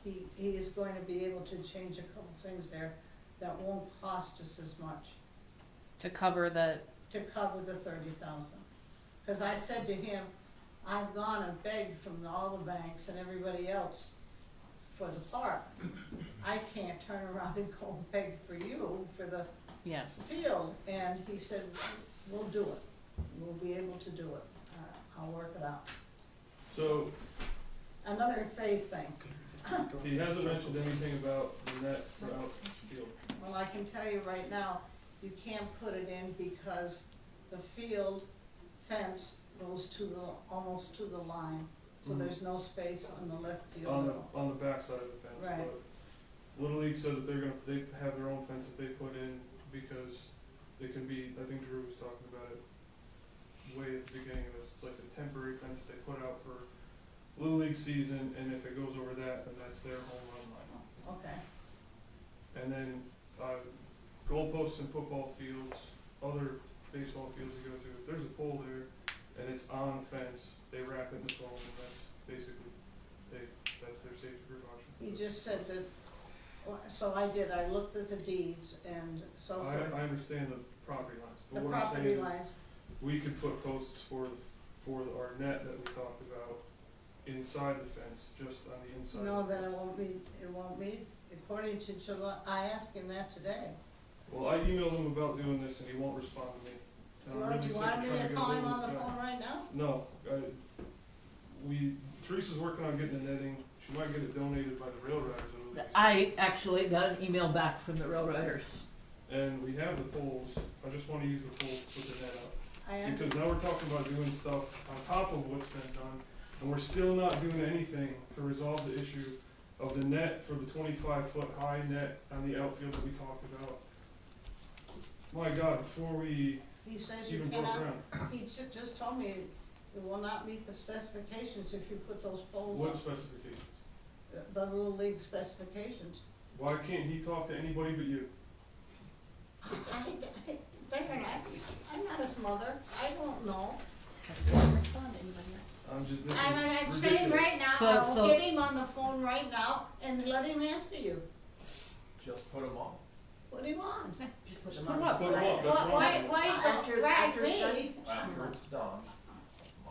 he is going to be able to change a couple things there that won't cost us as much To cover the, to cover the 30,000. Cause I said to him, I've gone and begged from all the banks and everybody else for the park. I can't turn around and go and beg for you for the yeah. field, and he said, we'll do it, we'll be able to do it, I'll work it out. So, Another faith thing, he hasn't mentioned anything about the net for outfield. well, I can tell you right now, you can't put it in because the field fence goes to the, almost to the line, so Mhm. there's no space on the left field. On the back side of the fence. Right. But Little League said that they have their own fence that they put in because it can be, I think Drew was talking about it way at the beginning of this, it's like a temporary fence they put out for Little League season, and if it goes over that, then that's their home run line. Okay, And then, goalposts in football fields, other baseball fields you go to, if there's a pole there and it's on a fence, they wrap it in foam, and that's basically, that's their safety precaution. he just said that, so I did, I looked at the deeds and so I for understand the property lines, the but what I'm property saying is, lines, we could put posts for our net that we talked about inside the fence, just on the inside no, of the then fence. it won't be, according to July, I asked him that today. Well, I emailed him about doing this and he won't respond to me. And I'm Do really you sick want of me trying to get call ahold him of on the this guy. phone right now? No, Teresa's working on getting the netting, she might get it donated by the rail riders at least. I actually got an email back from the rail riders. And we have the poles, I just wanna use the poles to put the net up. I Because now we're talking about doing stuff on top of what's been done, and we're still not doing anything to resolve the issue of the net for the 25-foot high net on the outfield that we talked about. My God, before we He says you even broke cannot, ground, he just told me it will not meet the specifications if you put those poles what up. specifications? The Little League specifications. Why can't he talk to anybody but you? I'm not his mother, I don't know. Doesn't respond to anybody else. I'm just, this I'm is saying ridiculous. right now, So- I'll so- get him on the phone right now and let him answer you. Just put them on. Put him on. Just put Just them put 'em on. up. Put 'em up, that's wrong. Why After- don't rag after it's done. me? After it's done.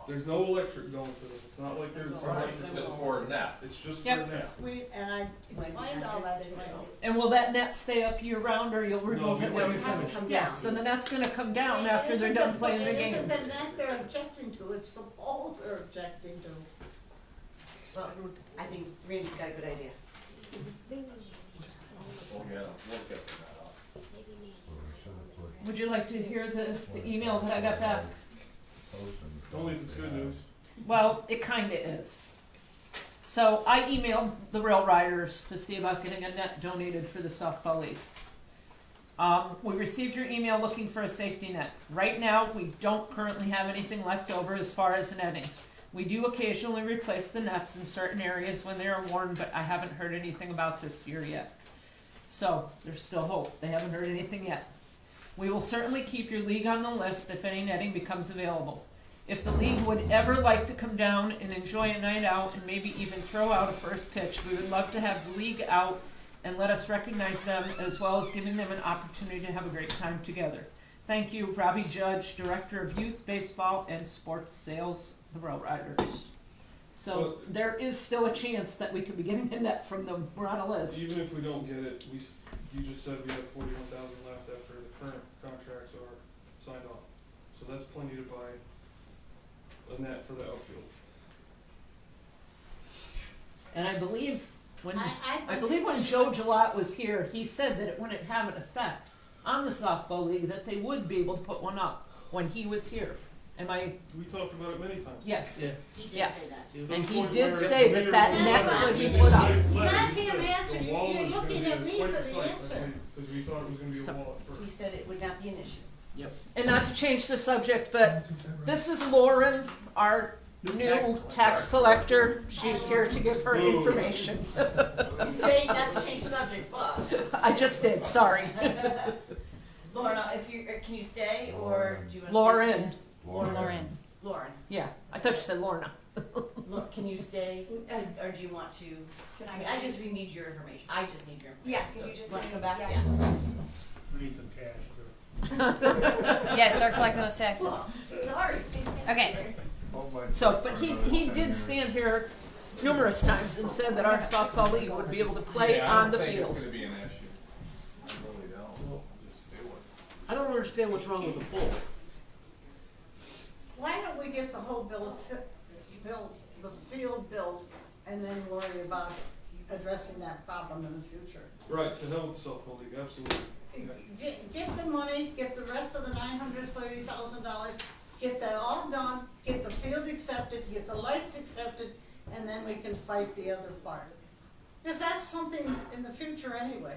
There's no electric going to them, it's not like there's Right, electric, just for net. it's just for Yep. net. And I explained all that to him. And will that net stay up year round or you'll remove it No, when it you're would have to finished? come Yeah, down. so the net's gonna come down It after they're isn't done the- playing their It isn't games. the net they're objecting to, it's the poles they're objecting to. Well, I think Randy's got a good idea. We'll get that up. So we should have put Would you like to hear the email that I got back? posts in the Only if it's good news. Well, it kinda is. So I emailed the rail riders to see about getting a net donated for the softball league. We received your email looking for a safety net. Right now, we don't currently have anything left over as far as netting. We do occasionally replace the nets in certain areas when they are worn, but I haven't heard anything about this year yet. So, there's still hope. They haven't heard anything yet. We will certainly keep your league on the list if any netting becomes available. If the league would ever like to come down and enjoy a night out and maybe even throw out a first pitch, we would love to have the league out and let us recognize them as well as giving them an opportunity to have a great time together. Thank you, Robbie Judge, Director of Youth Baseball and Sports Sales, the Borough Riders. So there is still a chance that we could be getting a net from them. We're on a list. Even if we don't get it, you just said we have 41,000 left after the current contracts are signed off. So that's plenty to buy a net for the outfield. And I believe when I when Joe Gillette was here, he said that it wouldn't have an effect on the softball league, that they would be able to put one up when he was here. Am I? We talked about it many times. Yes. He did Yes. say that. To the And he point did where say the that mayor net was could be like, put up. he said Not the him answer, wall you're was gonna looking be at me quite for the the site, answer. because we thought it was gonna be a wall at first. He said it would not be an issue. And not to change the subject, but this is Lauren, our new tax collector. She's here to give her Ooh. information. You say not to change subject, but. I just did, sorry. Lorna, if you, can you stay, or do you want to? Lauren. Lauren. Lauren, Yeah, I thought you said Lorna. look, can you stay, or do you want to? I mean, I just need your information, I just need your information. Yeah, can you just Want to let come me- back? yeah. We need some cash too. Yeah, start collecting those taxes. Sorry. Okay. So, but he did stand here numerous times and said that our softball league would be able to play Yeah, I on don't the think field. it's gonna be an issue. I really don't. Just do it. I don't understand what's wrong with the polls. Why don't we get the whole the field built, and then worry about addressing that problem in the future? Right, to hell with the softball league, absolutely. Yeah. Get the money, get the rest of the $930,000, get that all done, get the field accepted, get the lights accepted, and then we can fight the other part. Because that's something in the future anyway.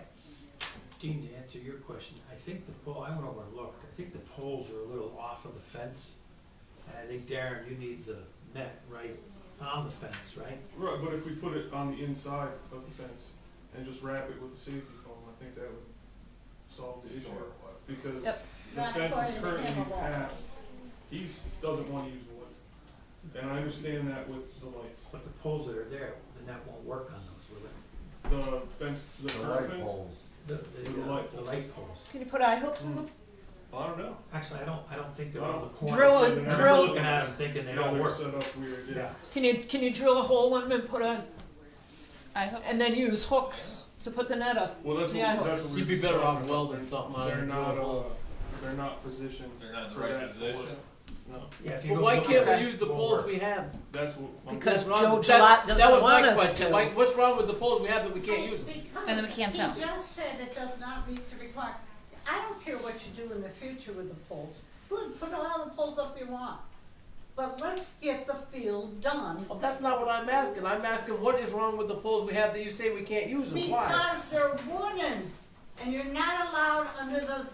Dean, to answer your question, I think the pole, I went over and looked, I think the poles are a little off of the fence. And I think, Darren, you need the net right on the fence, right? Right, but if we put it on the inside of the fence and just wrap it with the safety foam, I think that would solve the issue. Because Yep. the Not fence is according to currently him, it won't. passed, he doesn't wanna use the wood. And I understand that with the lights. But the poles that are there, the net won't work on those, will it? The fence, the The current light fence, poles. The light poles. Can you put eye hooks in them? I don't know. Actually, I don't think they're on the corner. Drill I it, remember drill. looking at them thinking they don't they're work. set up weird, yeah. Yeah. Can you drill a hole in them and put I hope. and then use hooks to put the net up? Well, that's Yeah, what, that's what we're You'd be just better talking off about. welding something out They're of not, it. they're not positioned They're not in the for right that position. work. No, Yeah, if you But go why look can't at we it, use the won't poles work. we have? that's what. Because What's Joe wrong- Gillette that doesn't was want my us question. to. Like, what's wrong with the poles we have that we can't use them? Because And then we can't sell. he just said it does not meet the requirement. I don't care what you do in the future with the poles. Put all the poles up you want. But let's get the field done. Well, that's not what I'm asking. I'm asking what is wrong with the poles we have that you say we can't use them? Why? Because they're wooden, and you're not allowed under the,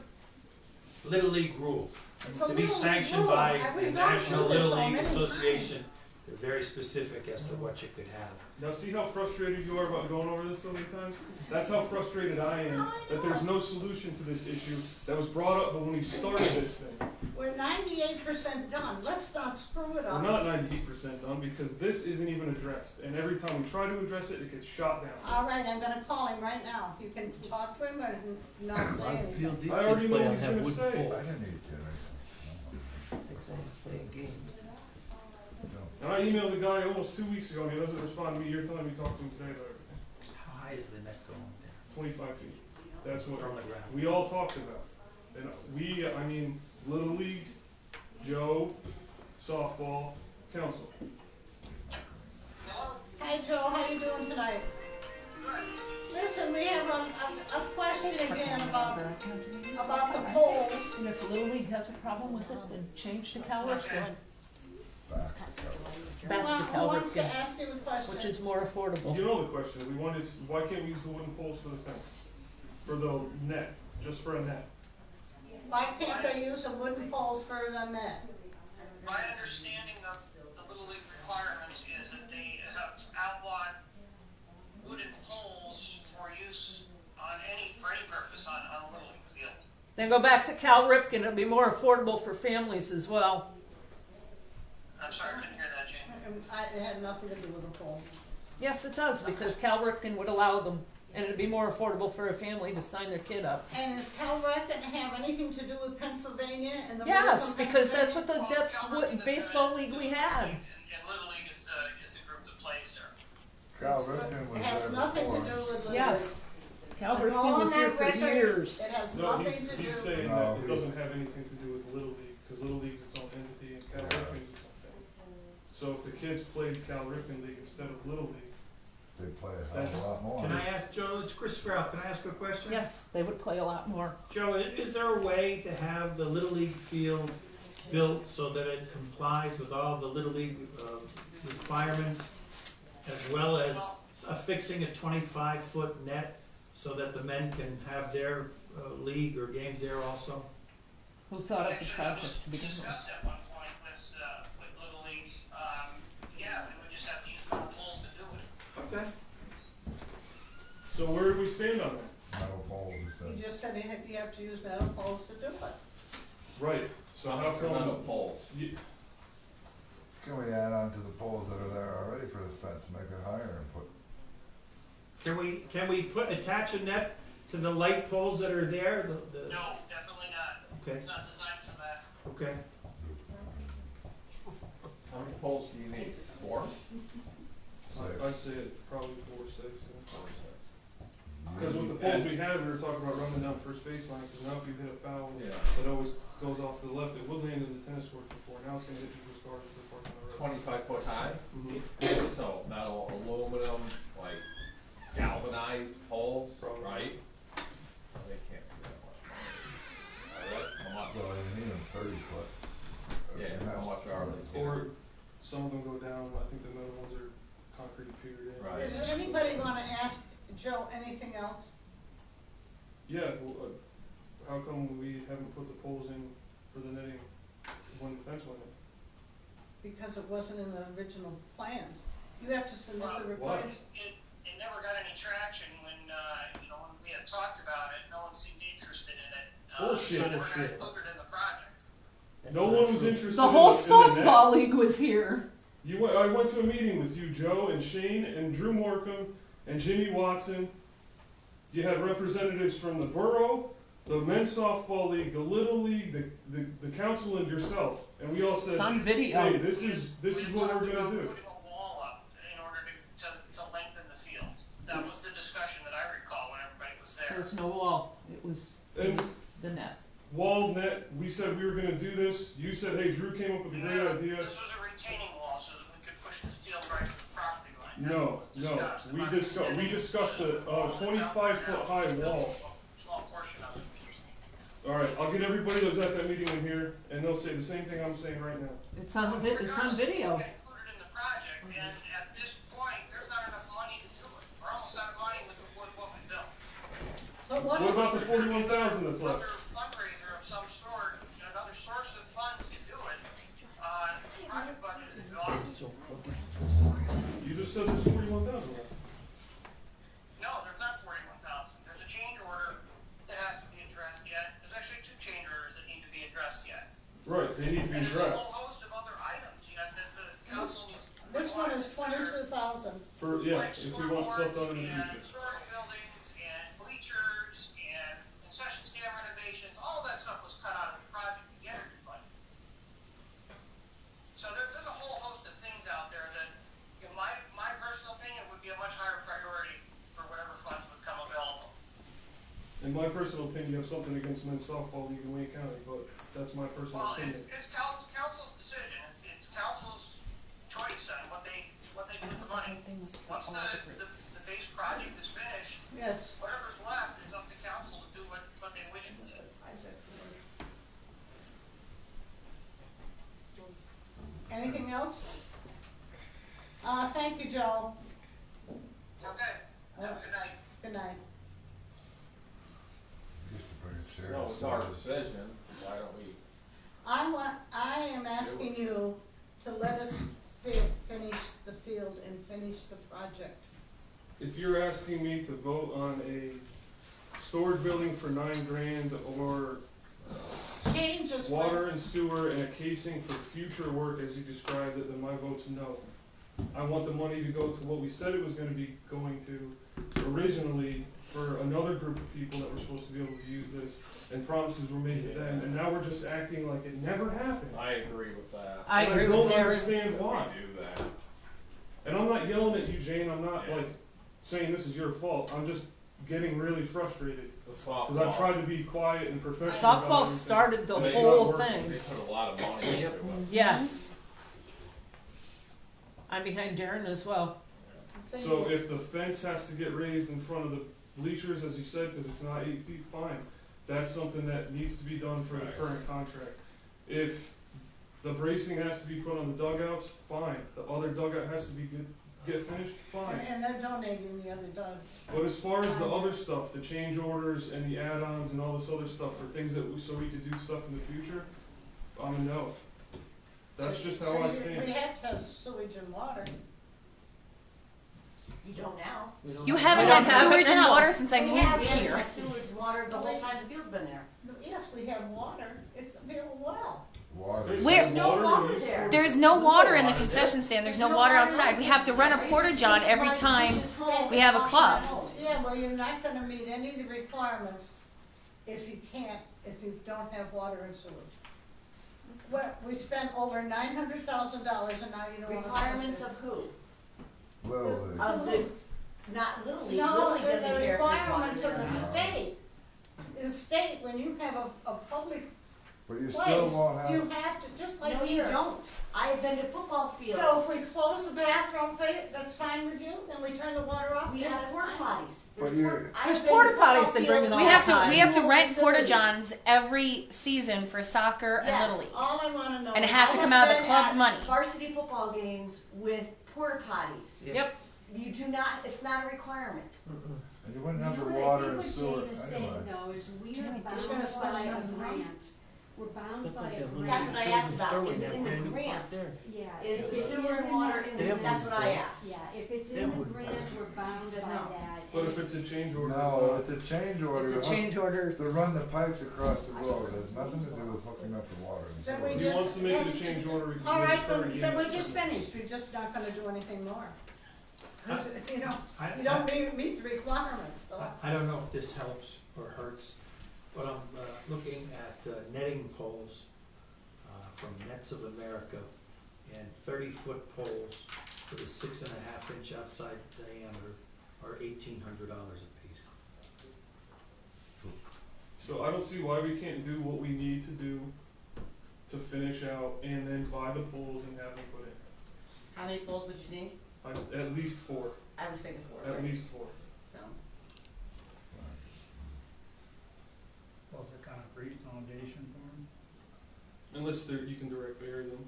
Little League rules. it's a To be little sanctioned rule. by We've the gone National through this Little so League many times. Association, they're very specific as to what you could have. Now see how frustrated you are about going over this so many times? That's how frustrated I am, that there's no solution to this issue that was brought up when we started this thing. We're 98% done. Let's not screw it We're up. not 98% done because this isn't even addressed, and every time we try to address it, it gets shot down. All right, I'm gonna call him right now. You can talk to him or not say My anything. fields these I already kids know play what on he's have gonna wooden say. I poles. didn't need to. Playing games. And I emailed the guy almost 2 weeks ago, and he doesn't respond to me. You're telling me talk to him today about everything. How high is the net going 25 feet. That's there what from the ground? we all talked about. And I mean, Little League, Joe, softball, council. Hi Joe, how you doing tonight? Listen, we have a question again about the poles. And if Little League has a problem with it, then change to Calvert. Back to Who wants to Calvert, ask him a question? which is more affordable. You know the question. We wanted, why can't we use the wooden poles for the fence? For the net, just for a net. Why can't they use some wooden poles for the net? My understanding of the Little League requirements is that they have outlawed wooden poles for use for any purpose on a Little League field. Then go back to Cal Ripken, it'll be more affordable for families as well. I'm sorry, I couldn't hear that, Jane. It had nothing to do with the poles. Yes, it does, because Cal Ripken would allow them. And it'd be more affordable for a family to sign their kid up. And is Calrec gonna have anything to do with Pennsylvania and the rules Yes, on because that's Pennsylvania? what that's what baseball league we had. And Little League is the group that plays there. Cal Ripken was It has there nothing to before. do with Little Yes. Cal League. Ripken was here On for that record, years. It has No, nothing to do. he's saying No, that it he's- doesn't have anything to do with Little League, cause Little League is its own entity and Cal Ripken is its own thing. So if the kids played Cal Ripken League instead of Little League, They play a hell of a lot more. Can I ask, Joe, it's Chris Farrell, can I ask a question? Yes, they would play a lot more. Joe, is there a way to have the Little League field built so that it complies with all the Little League, requirements, as well as affixing a 25-foot net so that the men can have their, league or games there also? Who thought of the Actually, that was project to begin with? discussed at one point with Little League. Yeah, we would just have to use metal poles to do it. Okay. so where do we stand on that? Metal poles, he You said. just said you have to use metal poles to do it. Right, so how Metal come, poles. Can we add on to the poles that are there already for the fence, make it higher and put, Can we attach a net to the light poles that are there, No, definitely not. okay, It's not designed for that. okay. How many poles do you need? 4? I'd say probably 4 or 6, Cause with the poles we had, we were talking about running down first baseline, cause now if you hit a foul, Yeah. it always goes off to the left, it would land in the tennis courts before, now it's gonna hit people's cars if they're parking on the road. 25 foot high? Mhm. So metal, aluminum, like galvanized poles, Probably. right? They can't do that much money. How much? well, you need them 30 foot. Yeah, And how that's- much are they? Or some of them go down, I think the metal ones are concrete pier in. Right. Does anybody wanna ask Joe anything else? Yeah, well, how come we haven't put the poles in for the netting when the fence went in? Because it wasn't in the original plans. You have to submit the Why? reports. It never got any traction when, when we had talked about it, no one seemed interested in it. Bullshit. So we're not included in the project. No one was interested in The whole in net. softball league was here. I went to a meeting with you, Joe, and Shane, and Drew Morcom, and Jimmy Watson. You had representatives from the Borough, the men's softball league, the Little League, the council, and yourself. And we all said, It's on video. hey, this is what we're talked gonna about do. putting a wall up in order to lengthen the field. That was the discussion that I recall when everybody was There there. was no wall. It was the net. Wall, net, we said we were gonna do this. You said, hey, Drew came up with a great idea. This was a retaining wall so that we could push the field right to the property line. That's No, what was discussed. we About discussed a extending 25-foot high wall. Small portion of it. Alright, I'll get everybody that was at that meeting in here, and they'll say the same thing I'm saying right now. It's on it's on Regardless, video. it'll get included in the project, and at this point, there's not enough money to do it. We're almost out of money with what we built. So what What is, about the 41,000 that's left? Another fundraiser of some sort, another source of funds to do it, the project budget is exhausted. You just said there's 41,000 left. No, there's not 41,000. There's a change order that has to be addressed yet. There's actually 2 change orders that need to be addressed yet. Right, they need to be And there's a addressed. whole host of other items yet that the council needs. this one is 22,000. For, yeah, if we want stuff done in the And future. storage buildings, and bleachers, and concession stand renovations, all of that stuff was cut out of the project to get everybody. So there's a whole host of things out there that, in my personal opinion, would be a much higher priority for whatever funds would come available. In my personal opinion, you have something against men's softball league in Wayne County, but that's my personal Well, opinion. it's council's decision, it's council's choice on what they do with the money. Once the base project is finished, Yes. whatever's left is up to council to do what they wish to do. Anything else? Thank you, Joe. Okay, have a good night. Good night. Used to bring a chair. No, it's our decision, why don't we? I am asking you to let us finish the field and finish the project. If you're asking me to vote on a storage building for $9,000 or Change is. water and sewer and a casing for future work as you described it, then my vote's no. I want the money to go to what we said it was gonna be going to, originally for another group of people that were supposed to be able to use this, and promises were made to them, and now we're just acting like it never happened. I agree with that. I agree with don't Darren. understand why. We do that. And I'm not yelling at you, Jane, I'm not like saying this is your fault, I'm just getting really frustrated. The softball. Cause I've tried to be quiet and professional about Softball everything. started the and it's whole not working. thing. They put a lot of money into it. Yes. I'm behind Darren as well. So if the fence has to get raised in front of the bleachers, as you said, cause it's not 8 feet, fine. That's something that needs to be done for the Right. current contract. If the bracing has to be put on the dugouts, fine. The other dugout has to be get finished, fine. And they're donating the other dog. But as far as the other stuff, the change orders and the add-ons and all this other stuff for things that so we could do stuff in the future, I'm a no. That's just how I We stand. have to have sewage and water. You don't now. You haven't We don't had have it sewage and now. water since I We moved haven't here. had sewage, water, the whole time the field's been there. Yes, we have water. It's a real well. Water. There's Where- just no water we used to- there. There's no water in the concession stand. There's no water outside. We have to run a porta john every time we have a club. Yeah, well, you're not gonna meet any of the requirements if you don't have water and sewage. Well, we spent over $900,000 and now you don't want to. Requirements of who? Little League. Of the, not Little League, No, Little League the doesn't care if there's water requirements of there the or not. state. The state, when you have a public But you still place, won't you have, have to, just like No, here. you don't. I've been to football fields. So if we close the bathroom, that's fine with you, then we turn the water off? We then have that's porta fine. potties. But you- There's porta potties they bring in all We the have to time. we have to rent porta johns every season for soccer and Yes. Little League. All I wanna know. And it is- has to come out of the club's money. Varsity football games with porta potties. Yep. You do not, it's not a requirement. and you wouldn't You have the know what I water think and what sewer Jane is saying anyway. though is we Jimmy, are did bound you by guys find a something wrong? grant. We're bound That's by like a that little That's grant. what I asked about. Is it in the grant? Yeah. Is if the it sewer is and in water the- in They the, have that's one what I place. asked. Yeah, if it's They in have the one grant, place. we're bound Said by no. that. But And if it's a change order, it's No, not. it's a change order. It's a to hook- change order. To run the pipes across the road, it has nothing to do with hooking up the water and Then sewer. we He just- wants to make it a change order because All we're right, current then we're units. just finished, we're just not gonna do anything more. 'Cause, you know, I- you don't meet the requirements, so. I don't know if this helps or hurts, but I'm looking at netting poles from Nets of America, and 30-foot poles with a 6.5-inch outside diameter are $1,800 a piece. So I don't see why we can't do what we need to do to finish out and then buy the poles and have them put in. How many poles would you need? At least 4, I was thinking four, at right? least 4. So, Also concrete foundation for them? Unless you can direct bury them.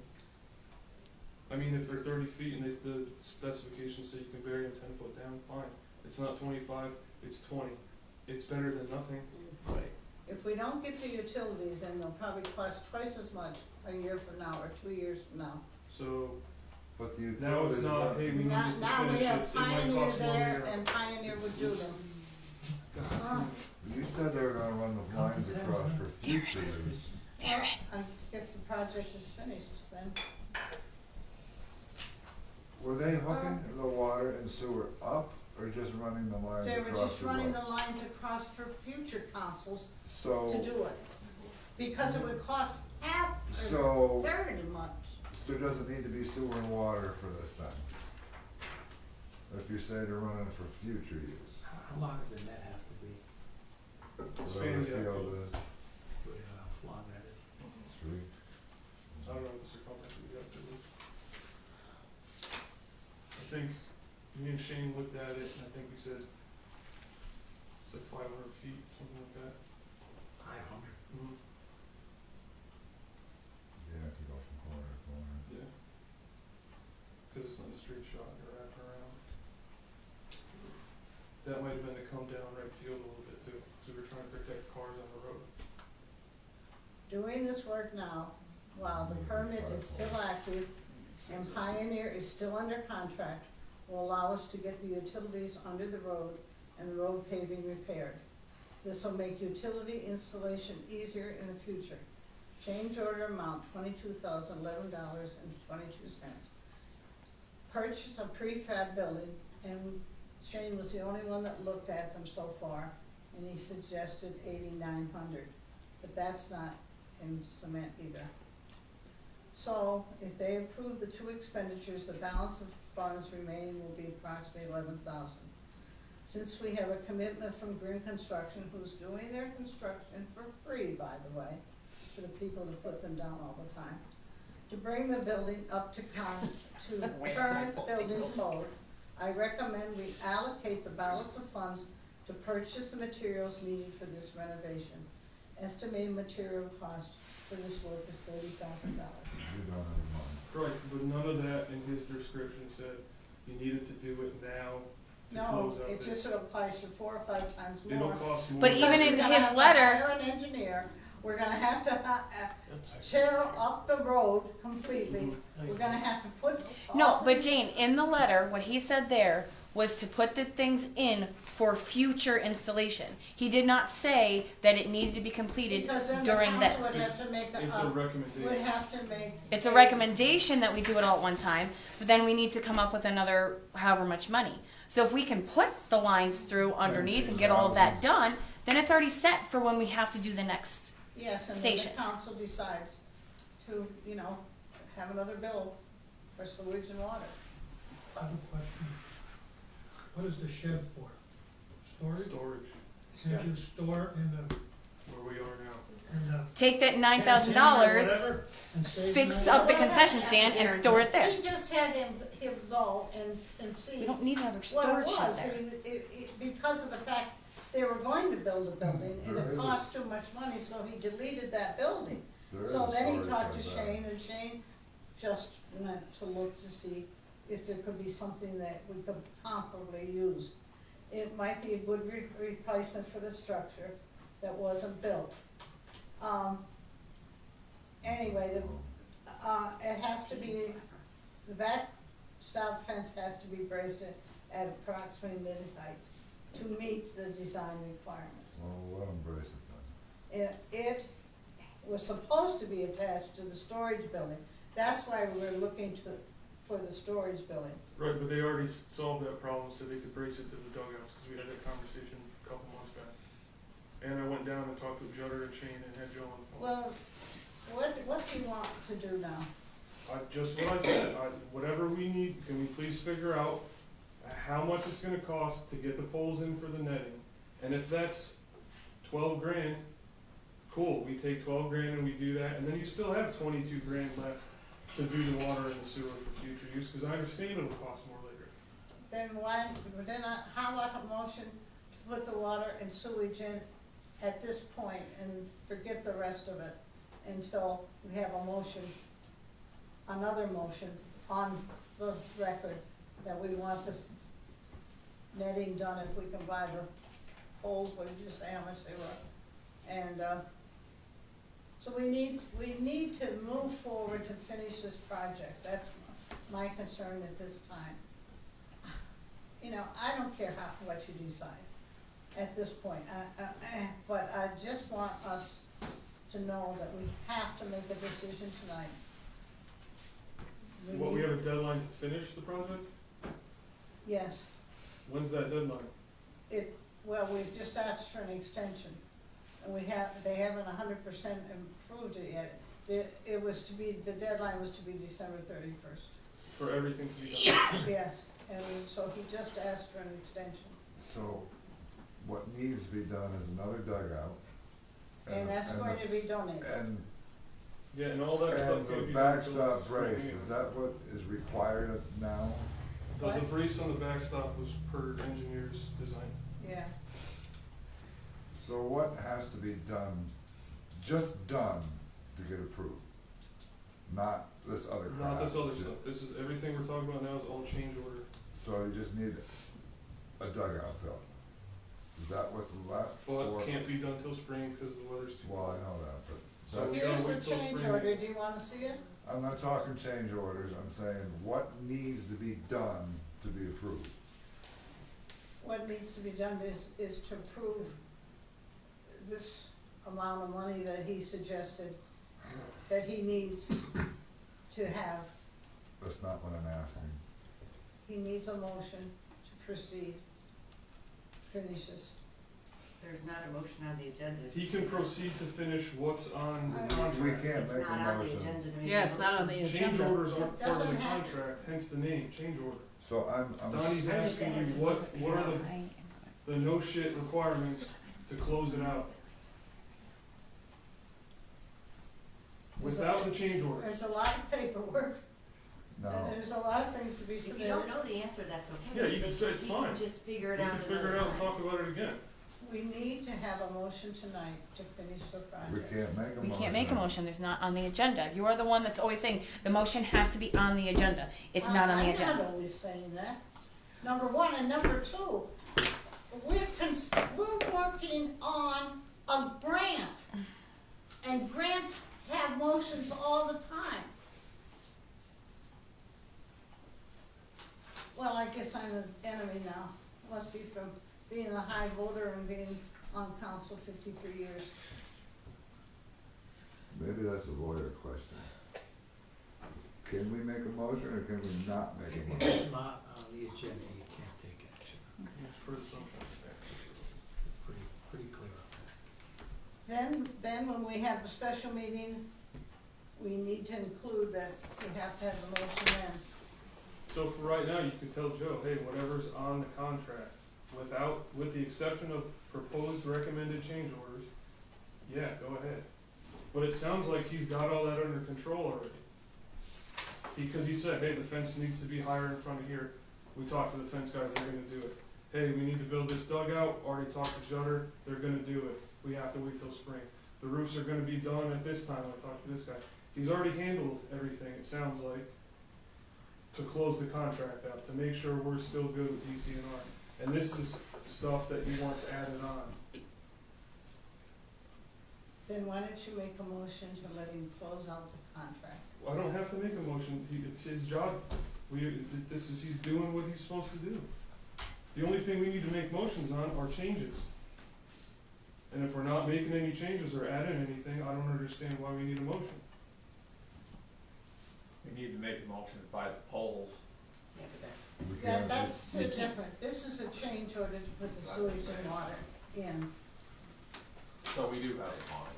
I mean, if they're 30 feet and the specifications say you can bury them 10 foot down, fine. It's not 25, it's 20. It's better than nothing. If we don't get the utilities, then they'll probably cost twice as much a year from now or 2 years from now. So But the now it's utilities not, are- hey, we need this to Now we finish, have it might Pioneer cost more there, here. and Pioneer would do them. You said they were gonna run the lines across for future use. I guess the project is finished then. Were they hooking the water and sewer up, or just running the lines They were across just the running road? the lines across for future councils to So, do it. Because it would cost half or So- third as much. there doesn't need to be sewer and water for this then? If you say they're running it for future use, How long does the net have to be? whatever Span gap. field is, How long that is? 3. I don't know what the circumference we got to. I think me and Shane looked at it and I think we said it's like 500 feet, something like that. 500. Mm-hmm. Yeah, to go from corner to corner. Yeah. Cause it's not a straight shot, you're wrapped around. That might have been to come down right field a little bit too, cause we were trying to protect cars on the road. Doing this work now, while the permit is still active and Pioneer is still under contract, will allow us to get the utilities under the road and the road paving repaired. This will make utility installation easier in the future. Change order amount $22,011.22. Purchase a prefab building and Shane was the only one that looked at them so far, and he suggested 8,900, but that's not in cement either. So, if they approve the two expenditures, the balance of funds remaining will be approximately 11,000. Since we have a commitment from Green Construction, who's doing their construction for free, by the way, for the people to put them down all the time, to bring the building up to current building code, I recommend we allocate the balance of funds to purchase the materials needed for this renovation. Estimated material cost for this work is $30,000. You don't have the money. Right, but none of that in his description said you needed to do it now to No, close out it this. just applies to 4 or 5 times more. It'll cost more. But than even that. in We're gonna his have to letter- hire an engineer, we're gonna have to tear up the road completely, we're gonna have to put. No, all but these- Jane, in the letter, what he said there was to put the things in for future installation. He did not say that it needed to be completed Because then the during council would this. have to make It's a recommendation. would have to make. It's a recommendation that we do it all at one time, but then we need to come up with another however much money. So if we can put the lines through underneath and get all of that done, then it's already set for when we have to do the next. Yes, and then Station. the council decides to, have another bill for sewage and water. I have a question. What is the shed for? Storage? Storage, Can't you store in the, where we are now. Take that $9,000, whatever, and save fix money? up the concession stand and store it there. He just had him go and see. We don't need another What it storage shed was, there. because of the fact they were going to build a building, and There it is. cost too much money, so he deleted that building. There is So a then he storage talked to shed there. Shane, and Shane just went to look to see if there could be something that we could comparably use. It might be a good replacement for the structure that wasn't built. Anyway, it has to be, the back stop fence has to be braced at approximately mid-height to meet the design requirements. Well, let them brace it then. It was supposed to be attached to the storage building. That's why we were looking for the storage building. Right, but they already solved that problem so they could brace it to the dugouts, because we had that conversation a couple months back. And I went down and talked with Jutter and Shane and had Joe on the phone. Well, what do you want to do now? Just what I said, whatever we need, can we please figure out how much it's gonna cost to get the poles in for the netting? And if that's 12 grand, cool, we take 12 grand and we do that, and then you still have 22 grand left to do the water and the sewer for future use, because I understand it'll cost more later. How about a motion to put the water and sewage in at this point and forget the rest of it until we have a motion, another motion on the record that we want the netting done if we can buy the poles, what did you say, how much they were? And, so we need to move forward to finish this project, that's my concern at this time. I don't care what you decide at this point, but I just want us to know that we have to make a decision tonight. We have a deadline to finish the project? Yes, When's that deadline? well, we've just asked for an extension, and they haven't 100% improved it yet. The deadline was to be December 31st. For everything to be done? Yes, and so he just asked for an extension, So, what needs to be done is another dugout. and that's going to be donated. And, Yeah, and all that stuff and could the be done backstop until spring brace, anyway. is that what is required now? The brace on the backstop was per engineer's design. Yeah, So what has to be done, just done to get approved? Not this other crap? Not this other Ju- stuff, this is, everything we're talking about now is all change order. So you just need a dugout built? Is that what's left? But or- it can't be done till spring because the weather's too Well, cold. I know that, but So we here's gotta the wait till change spring. order, do you wanna see it? I'm not talking change orders, I'm saying what needs to be done to be approved? What needs to be done is to approve this amount of money that he suggested that he needs to have. That's not what I'm asking. He needs a motion to proceed. finish this. There's not a motion on the agenda. He can proceed to finish what's on the We contract. can't It's make not a on the motion. agenda to make a Yeah, it's not on the motion. Change agenda. orders aren't part of the Doesn't have to. contract, hence the name, change order. So I'm. Donnie's I'm just asking you, saying what are the no shit requirements to close it out? Without the change order. There's a lot of paperwork, No, and there's a lot of things to be If you submitted. don't know the answer, that's okay. Yeah, you can say it's He fine. can just figure it We out can another figure it out and time. talk about it again. We need to have a motion tonight to finish the project. we can't make a motion. We can't make a motion, there's not on the agenda. You are the one that's always saying, the motion has to be on the agenda. It's not on the I'm agenda. not always saying that. Number one, and number two, we're working on a grant. And grants have motions all the time. Well, I guess I'm an enemy now. Must be from being a high voter and being on council 53 years. Maybe that's a lawyer question. Can we make a motion or can we not make a If motion? it's not on the agenda, you can't take action. It's for something. Pretty clear on that. Then when we have a special meeting, we need to include that we have to have a motion then. So for right now, you could tell Joe, hey, whatever's on the contract, with the exception of proposed recommended change orders, yeah, go ahead. But it sounds like he's got all that under control already. Because he said, hey, the fence needs to be higher in front of here. We talked to the fence guys, they're gonna do it. Hey, we need to build this dugout, already talked to Jutter, they're gonna do it. We have to wait till spring. The roofs are gonna be done at this time, I talked to this guy. He's already handled everything, it sounds like, to close the contract out, to make sure we're still good with DCNR. And this is stuff that he wants added on. Then why don't you make a motion to let him close out the contract? I don't have to make a motion, it's his job. He's doing what he's supposed to do. The only thing we need to make motions on are changes. And if we're not making any changes or adding anything, I don't understand why we need a motion. We need to make a motion to buy the poles. Yeah, but that's, We can't. That's so different. This is a change order to put the sewage and water in, So we do have the money.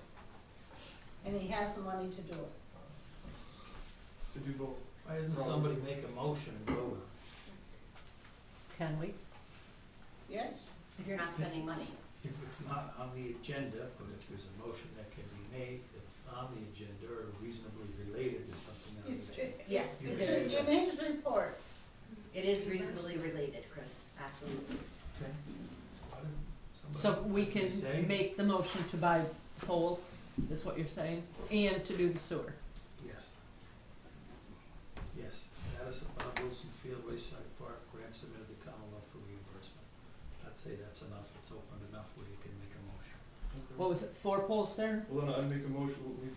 and he has the money to do it. To do both. Why doesn't somebody make a motion and vote on it? Can we? Yes? if you're not spending money. If it's not on the agenda, but if there's a motion that can be made that's on the agenda or reasonably related to something on the It's, agenda. Yes, You it it's can say in his report. It is reasonably related, Chris, absolutely. Okay. Why doesn't So somebody- we can say? make the motion to buy poles, is what you're saying, and to do the sewer. Yes. Yes, status of Bob Wilson Field Wayside Park, grant submitted to Commonwealth for reimbursement. I'd say that's enough, it's open enough where you can make a motion. What was it, 4 poles there? Well, then I'd make a motion,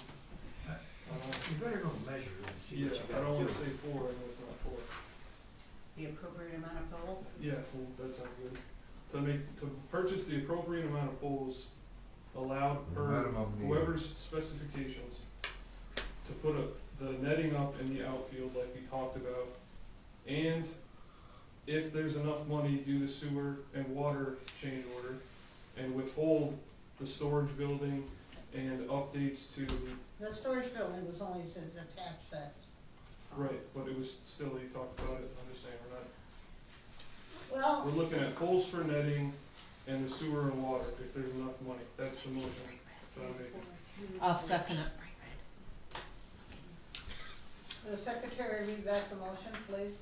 You better go measure and see yeah, what you I gotta don't wanna do. say 4, and it's not 4. The appropriate amount of poles? Yeah, well, that sounds good. To purchase the appropriate amount of poles allowed The per minimum needed. whoever's specifications, to put the netting up in the outfield like we talked about, and if there's enough money, do the sewer and water change order, and withhold the storage building and updates to, The storage building was only to attach that. right, but it was still, you talked about it, I'm just saying, we're Well, looking at poles for netting and the sewer and water, if there's enough money, that's the motion that I'm making. I'll second it. the secretary read back the motion, please.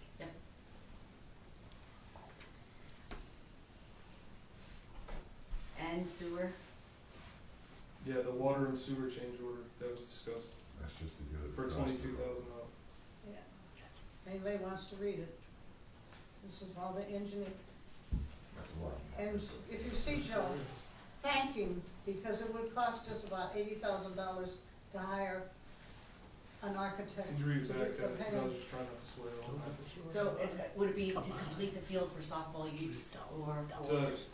And sewer? Yeah, the water and sewer change order that was discussed That's just to get it. for across the $22,000. road. Yeah. Anybody wants to read it? This is all the engineer, That's a lot. and if you see Joe, thank him, because it would cost us about $80,000 to hire an architect. Can you read it to back, do the because I painting. was just trying not to swear on that. So would it be to complete the field for softball use or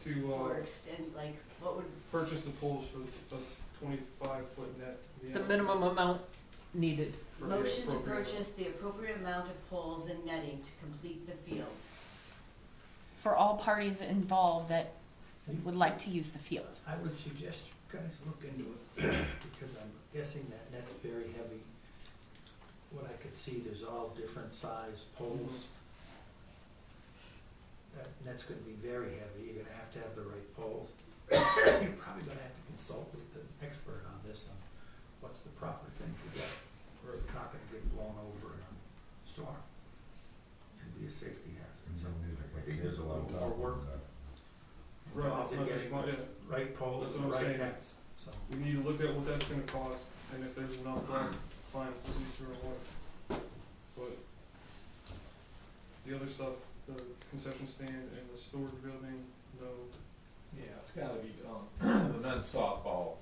To extend, like, what would, purchase the poles for the 25-foot net. The minimum amount needed. for the motion to appropriate- purchase the appropriate amount of poles and netting to complete the field? For all parties involved that would like to use the field. I would suggest you guys look into it, because I'm guessing that net's very heavy. What I could see, there's all different size poles. That net's gonna be very heavy, you're gonna have to have the right poles. You're probably gonna have to consult with the expert on this, on what's the proper thing to get, or it's not gonna get blown over in a storm. It'd be a safety hazard, so I think there's a little more work Right, involved it's in not getting just, the right poles That's and what the I'm right saying. nets, so. we need to look at what that's gonna cost, and if there's enough left, fine, we'll see through and what. But the other stuff, the concession stand and the storage building, no. Yeah, it's gotta be done. The men's softball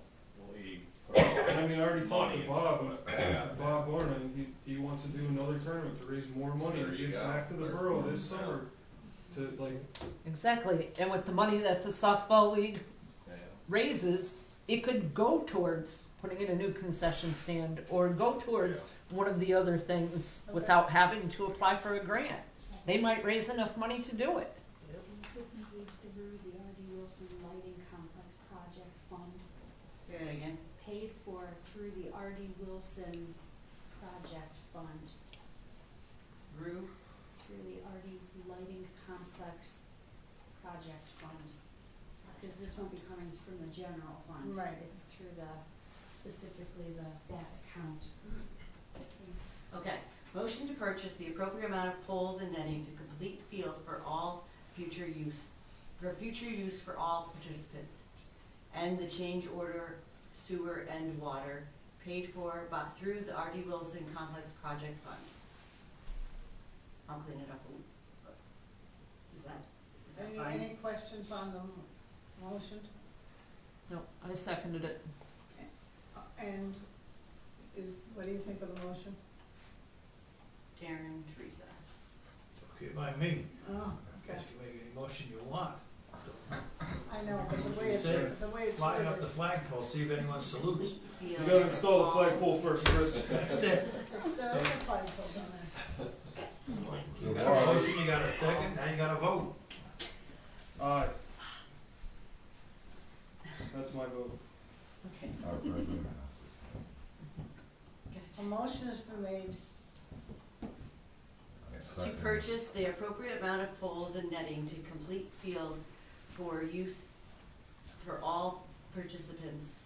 league. I mean, I already talked Money to into Bob, it. Bob Borna, and he wants to do another tournament to raise more money There to you give go. back to the There- borough this yeah. summer. To like, Exactly, and with the money that the softball league Yeah. raises, it could go towards putting in a new concession stand or go towards one of the other things without having to apply for a grant. They might raise enough money to do it. It could be paid through the R.D. Wilson Lighting Complex Project Fund, Say that again. paid for through the R.D. Wilson Project Fund, Rue? through the R.D. Lighting Complex Project Fund. Cause this won't be coming from the general fund. Right. It's through specifically that account. Okay, motion to purchase the appropriate amount of poles and netting to complete field for future use for all participants. And the change order sewer and water paid for through the R.D. Wilson Complex Project Fund. I'll clean it up. Is that fine? Any questions on the motion? No, I seconded it. And what do you think of the motion? Darren, Teresa. It's okay by me. Oh, You okay. guys can make any motion you want. I know, but the way it's, Say, the way it's flying up worded. the flagpole, see if anyone salutes. you gotta install the flagpole first, Chris. That's it. There is a flagpole on there. You got a motion, you got a second, now you got a vote. Aye. That's my vote. Okay. Our president. A motion has been made To purchase the appropriate amount of poles and netting to complete field for use for all participants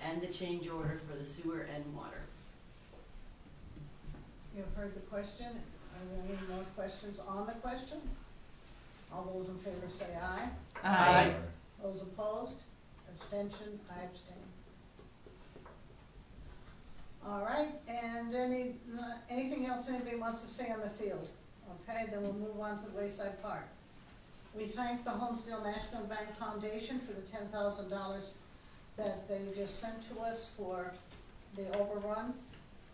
and the change order for the sewer and water. You've heard the question. Are there any more questions on the question? All those in favor say aye. Aye. Those opposed? Abstention? I abstain. All right, and anything else anybody wants to say on the field? Okay, then we'll move on to the Wayside Park. We thank the Holmesdale National Bank Foundation for the $10,000 that they just sent to us for the overrun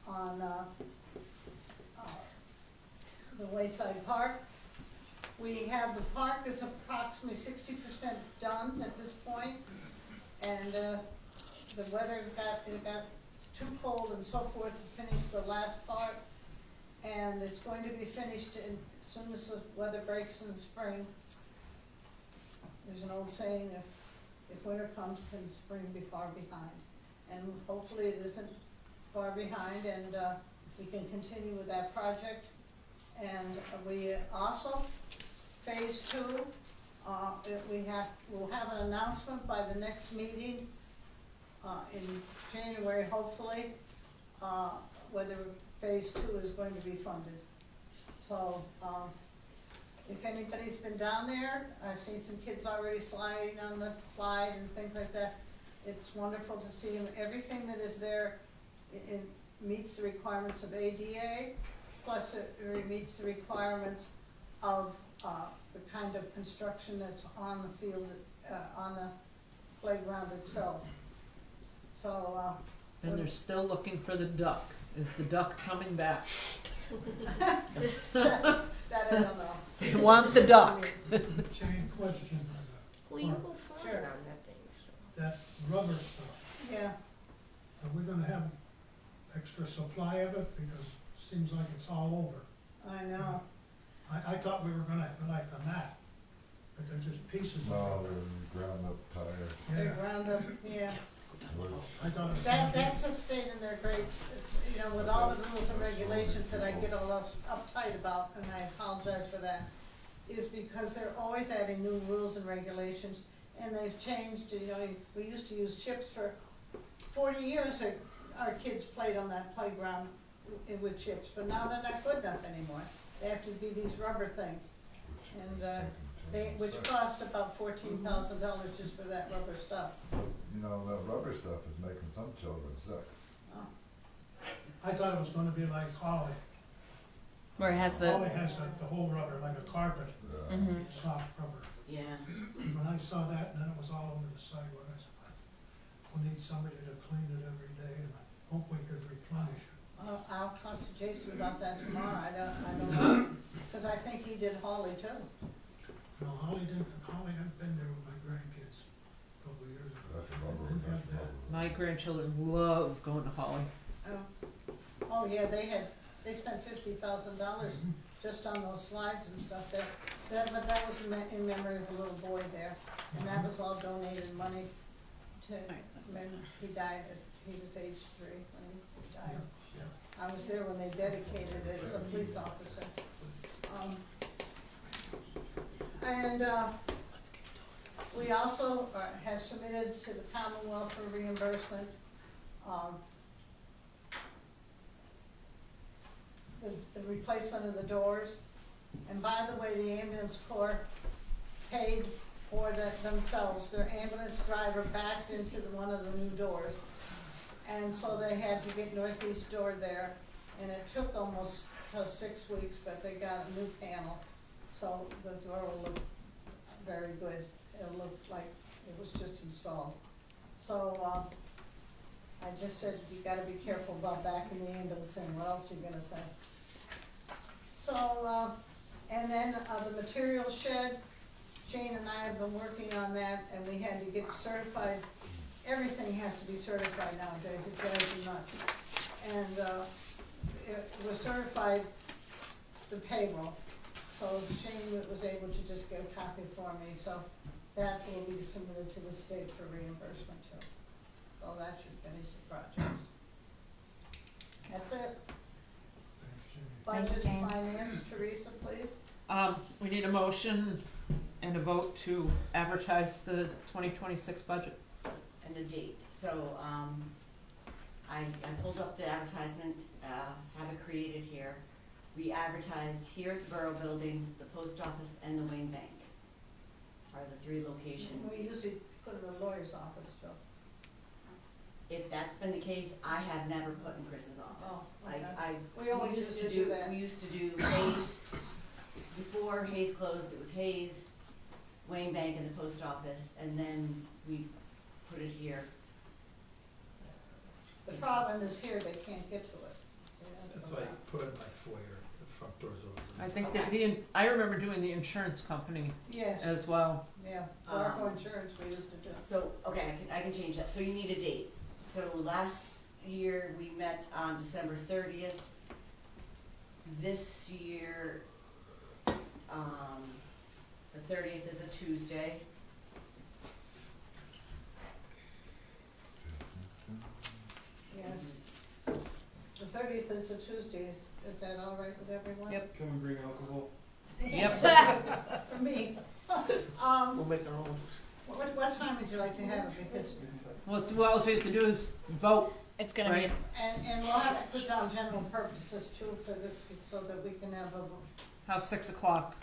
on the Wayside Park. We have, the park is approximately 60% done at this point, and the weather got too cold and so forth to finish the last part, and it's going to be finished as soon as the weather breaks in the spring. There's an old saying, if winter comes, can spring be far behind? And hopefully it isn't far behind, and we can continue with that project. And we also, phase 2, we'll have an announcement by the next meeting in January, hopefully, whether phase 2 is going to be funded. So, if anybody's been down there, I've seen some kids already sliding on the slide and things like that. It's wonderful to see them. Everything that is there, it meets the requirements of ADA, plus it meets the requirements of the kind of construction that's on the field, on the playground itself. So, And they're still looking for the duck. Is the duck coming back? that I don't know. They want the duck. Jane, question, Well, you go flying Sure. on that thing, so. that rubber stuff, Yeah, are we gonna have extra supply of it? Because it seems like it's all over. I know. I thought we were gonna have like a map. but they're just pieces No, of rubber. they're ground up tires. They Yeah, ground up, yeah. I thought it was. That's a state in their great, you know, with all the rules and regulations that I get all uptight about, and I apologize for that, is because they're always adding new rules and regulations, and they've changed, you know, we used to use chips for 40 years, our kids played on that playground with chips, but now they're not good enough anymore. They have to be these rubber things, and, which cost about $14,000 just for that rubber stuff. You know, that rubber stuff is making some children sick. Oh. I thought it was gonna be like Holly. Where it has Holly has the whole rubber, like a carpet, Yeah. Mhm. soft rubber. Yeah. When I saw that, and then it was all over the sidewalk, I said, we'll need somebody to clean it every day, and I hope we could replenish it. I'll talk to Jason about that tomorrow, I don't know, cause I think he did Holly too. No, Holly hadn't been there with my grandkids a couple of years ago. That's rubber, Didn't have that's that. rubber. My grandchildren love going to Holly. Oh, yeah, they spent $50,000 just on those slides and stuff there. But that was in memory of a little boy there, and that was all donated money to, when he died, he was age 3 when he died. Yeah, yeah. I was there when they dedicated it as a police officer. And we also have submitted to the Commonwealth for reimbursement, the replacement of the doors. And by the way, the ambulance corps paid for that themselves. Their ambulance driver backed into one of the new doors. And so they had to get northeast door there, and it took almost 6 weeks, but they got a new panel. So the door will look very good. It'll look like it was just installed. So, I just said you gotta be careful about backing the ambulance in. What else are you gonna say? So, and then, the material shed, Shane and I have been working on that, and we had to get certified. Everything has to be certified nowadays, it drives you nuts. And, it was certified, the payroll. So Shane was able to just get a copy for me, so that will be submitted to the state for reimbursement too. So that should finish the project. That's it. Thanks, Jenny. Thank you, Budget Jane. and finance, Teresa, please. We need a motion and a vote to advertise the 2026 budget. And a date, so, I pulled up the advertisement, have it created here. We advertised here at the Borough Building, the post office, and the Wayne Bank are the 3 locations. We usually put it in the lawyer's office, Joe. If that's been the case, I have never put in Chris's office. Oh, okay. I We always used to do that. We used to do Hayes, before Hayes closed, it was Hayes, Wayne Bank, and the post office, and then we put it here. The problem is here, they can't get to it. So That's the why I problem. put it in my foyer, the front door's open. I think that I remember doing the insurance company Yes, as well. yeah, Barco Insurance we used to do. So, okay, I can change that, so you need a date. So last year, we met on December 30th. This year, the 30th is a Tuesday. Yes. The 30th is a Tuesday, is that all right with everyone? Yep. Can we bring alcohol? Yep. For me. We'll make our own. What time would you like to have it? Because, Well, all we have to do is vote, It's gonna right? be, and we'll have to put down general purposes too for the, so that we can have a, How's 6 o'clock?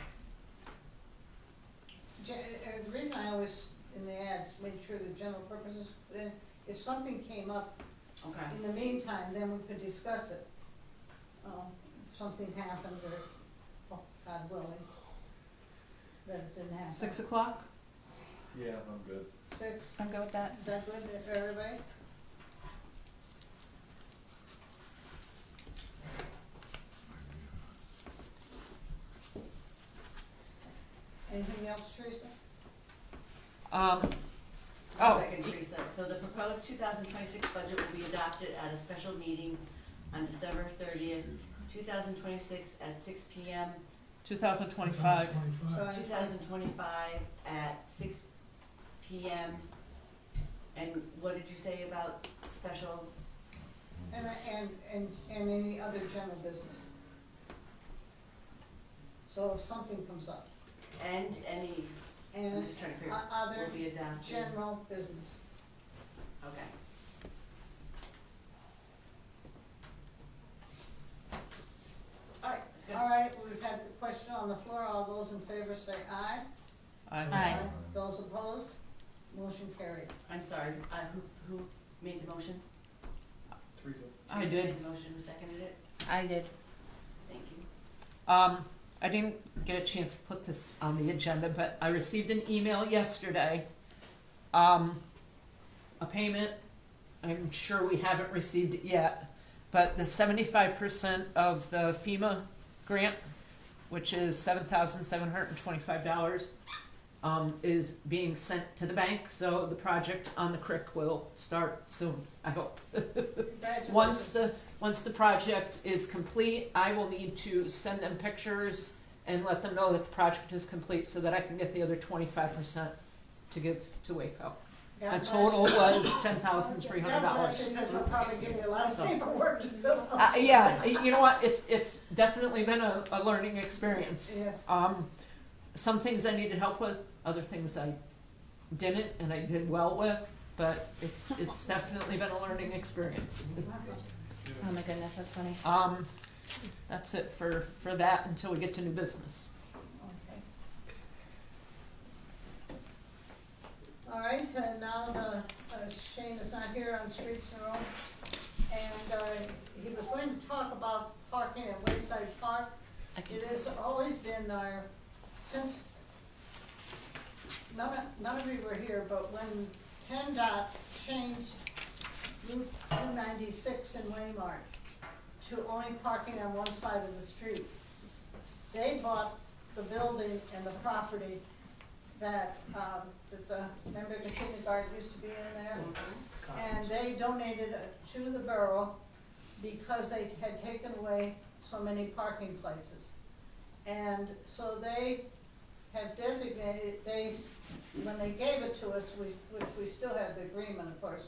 the reason I always, in the ads, made sure the general purposes, then if something came up Okay. in the meantime, then we could discuss it. If something happened or, oh, God willing, that it didn't happen. 6 o'clock? Yeah, I'm good. 6, I'm good with that. is that good, everybody? Anything else, Teresa? One Oh, second, Teresa. So the proposed 2026 budget will be adopted at a special meeting on December 30th, 2026 at 6 p.m. 2025. 2025 at 6 PM. And what did you say about special? And any other general business. So if something comes up, And any, I'm and just trying to figure, other will be adopted. general business. Okay. Alright, that's good. All right, we've had the question on the floor, all those in favor say aye. Aye. Those opposed, motion carried. I'm sorry, who made the motion? Teresa. I Teresa did. made the motion, who seconded it? I did. Thank you. I didn't get a chance to put this on the agenda, but I received an email yesterday. A payment, I'm sure we haven't received it yet, but the 75% of the FEMA grant, which is $7,725, is being sent to the bank, so the project on the creek will start soon, I hope. Once the project is complete, I will need to send them pictures and let them know that the project is complete so that I can get the other 25% to give to Waco. The total was $10,300. God bless you, because they'll probably give you a lot of paperwork to fill out. Yeah, you know what, it's definitely been a learning experience. Yes. Some things I needed help with, other things I didn't, and I did well with, but it's definitely been a learning experience. Oh my goodness, that's funny. That's it for that until we get to new business. Okay. All right, now Shane is not here on Streets and Roads, and he was going to talk about parking at Wayside Park. It has always been since, none of you were here, but when PennDOT changed Route 296 in Waymart to only parking on one side of the street, they bought the building and the property that remember the kindergarten used to be in there? And they donated it to the borough because they had taken away so many parking places. And so they have designated, when they gave it to us, which we still have the agreement, of course,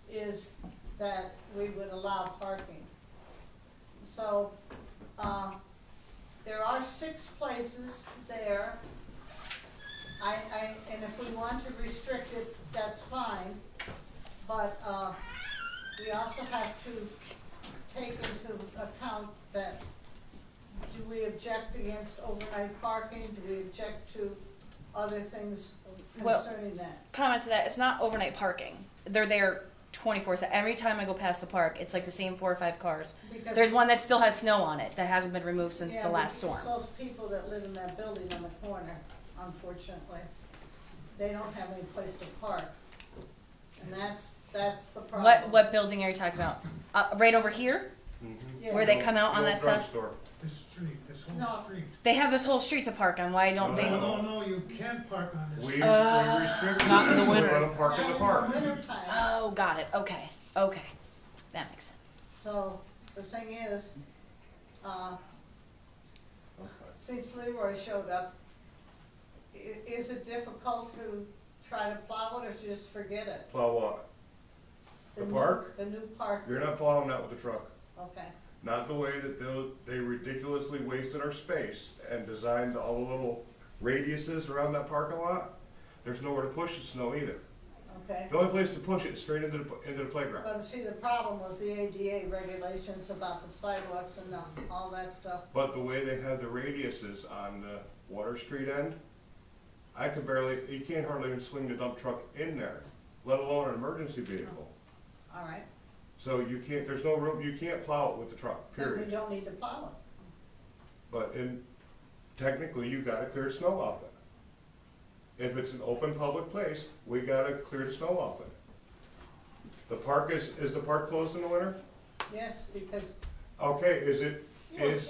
is that we would allow parking. So, there are 6 places there. And if we want to restrict it, that's fine, but, we also have to take into account that, do we object against overnight parking, do we object to other things concerning that? Comment to that, it's not overnight parking. They're there 24/7. Every time I go past the park, it's like the same 4 or 5 cars. Because There's one that still has snow on it that hasn't been removed since the last storm. It's those people that live in that building on the corner, unfortunately, they don't have any place to park, and that's the problem. What building are you talking about? Right over here, Yeah. where they come out on that stuff. This street, this whole No. street. They have this whole street to park on. Why don't they? No, you can't park on this. We street. restrict Not in the people, winter. let them park in the park. In the wintertime. Oh, got it. Okay, that makes sense. So, the thing is, since Leroy showed up, is it difficult to try to plow it or just forget it? Plow what? The new- park? The new park, You're not plowing that with the truck. okay. Not the way that they ridiculously wasted our space and designed all the little radiuses around that parking lot. There's nowhere to push the snow either. Okay, The only place to push it is straight into the playground. but see, the problem was the ADA regulations about the sidewalks and all that stuff. But the way they have the radiuses on the Water Street end, you can't hardly even swing the dump truck in there, let alone an emergency vehicle. All right, So there's no room, you can't plow it with the truck, then we period. don't need to plow it. But technically, you gotta clear snow off it. If it's an open public place, we gotta clear the snow off it. The park is the park closed in the winter? Yes, because, Okay, kids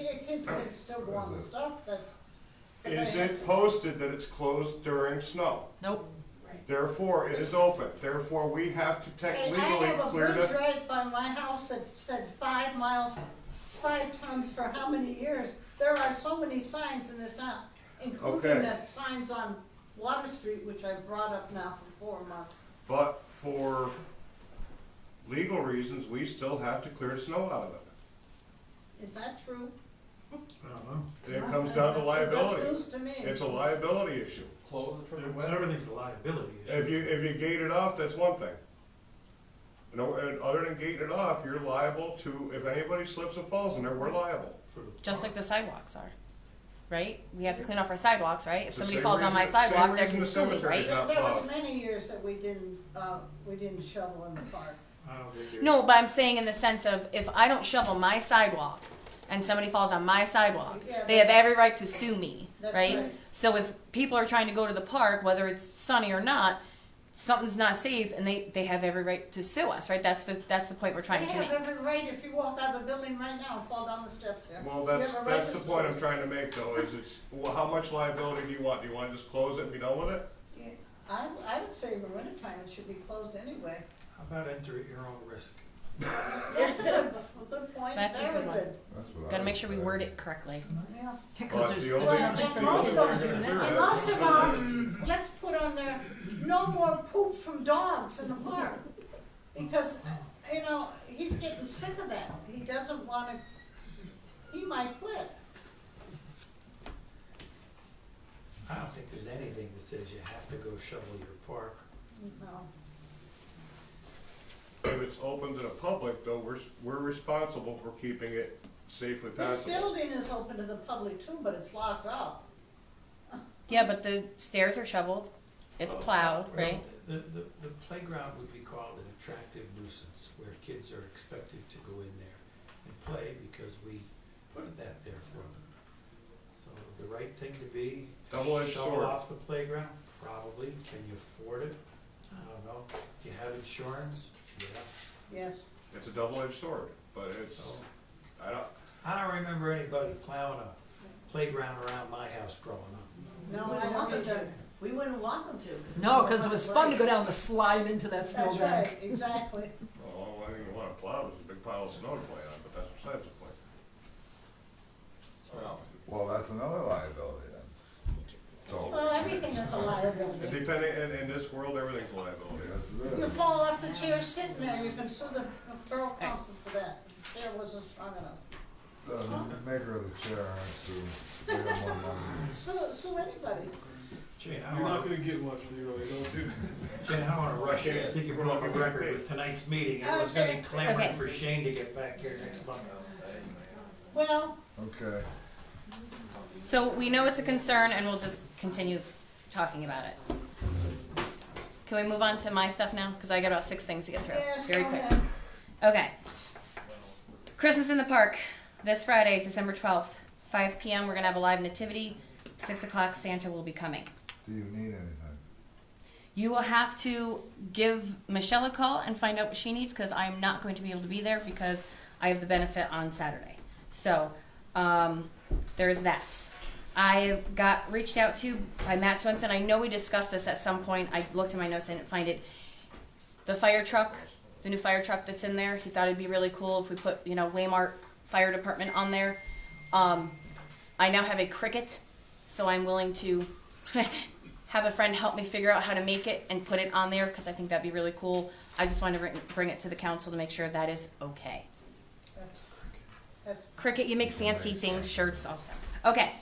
can still go on the stuff, is it posted that it's closed during snow? Nope. Therefore, it is open, therefore, we have to Hey, I legally have a clear bridge the. right by my house that said 5 miles 5 tons for how many years? There are so many signs in this town, including Okay. the signs on Water Street, which I brought up now for 4 months. But for legal reasons, we still have to clear snow out of it. Is that true? I don't know. It comes down to That's liability. news to me. It's a liability issue. Close it for the winter. Everything's a liability issue. If you gate it off, that's one thing. No, and other than gating it off, you're liable to, if anybody slips and falls in there, we're liable. For the Just like park. the sidewalks are, right? We have to clean off our sidewalks, right? If It's the somebody same falls on my reason- same sidewalk, they reason can the sue me, cemetery's right? not There was plowed. many years that we didn't shovel in the park. I don't think you're. No, but I'm saying in the sense of if I don't shovel my sidewalk and somebody falls on my sidewalk, Yeah, they have every right to sue me, That's right? right. So if people are trying to go to the park, whether it's sunny or not, something's not safe and they have every right to sue us, right? That's the point we're trying They to make. have every right if you walk out of the building right now and fall down the steps there. Well, You that's have a right the to point sue. I'm trying to make though, is well, how much liability do you want? Do you wanna just close it and be done with it? Yeah, I would say in the wintertime it should be closed anyway. How about enter at your own risk? That's a good point, That's a very good one. good. That's what I Gotta make would sure we say. word it correctly. Yeah. But the only, Well, and the most only way of, you're gonna do and that. most of all, let's put on there, no more poop from dogs in the park. Because, you know, he's getting sick of that. He doesn't wanna, he might quit. I don't think there's anything that says you have to go shovel your park. No. If it's open to the public though, we're responsible for keeping it safely This passable. building is open to the public too, but it's locked up. Yeah, but the stairs are shoveled. It's plowed, Well, right? The playground would be called an attractive nuisance, where kids are expected to go in there and play because we put that there for them. So the right thing to be, Double-edged shovel sword. off the playground, probably. Can you afford it? I don't know. Do you have insurance? Yeah. Yes. It's a double-edged sword, but it's, So, I don't, remember anybody plowing a playground around my house growing up. No, We I wouldn't want don't them to. either. We wouldn't want them to. No, cause it was fun to go down the slide into that That's snowbank. right, exactly. well, I think you wanna plow, there's a big pile of snow to play on, but that's besides the point. Well, Well, that's another liability then. So, Well, everything is a And liability. depending, in this world, everything's a liability. yes, it You is. fall off the chair sitting there, you can sue the borough council for that. The chair wasn't strong enough. The maker of the chair has to pay them more money. Sue anybody. Jane, I You're don't not wanna, gonna get much, Leroy, don't do that. Jane, I don't wanna rush you. I think you broke a record with tonight's meeting. Everyone's gonna be clamoring Okay. for Shane to get back here next month. Well, Okay. So we know it's a concern and we'll just continue talking about it. Can we move on to my stuff now? Cause I got about 6 things to get through. yes, Very go quick. ahead. Okay. Christmas in the Park, this Friday, December 12th, 5 p.m. We're gonna have a live nativity. 6 o'clock, Santa will be coming. Do you need anything? You will have to give Michelle a call and find out what she needs because I'm not going to be able to be there because I have the benefit on Saturday. So, there's that. I got reached out to by Matt Swenson. I know we discussed this at some point. I looked in my notes and didn't find it. The fire truck, the new fire truck that's in there, he thought it'd be really cool if we put, Waymart Fire Department on there. I now have a Cricket, so I'm willing to have a friend help me figure out how to make it and put it on there because I think that'd be really cool. I just wanted to bring it to the council to make sure that is okay. That's Cricket, you make fancy things, shirts, also. Okay.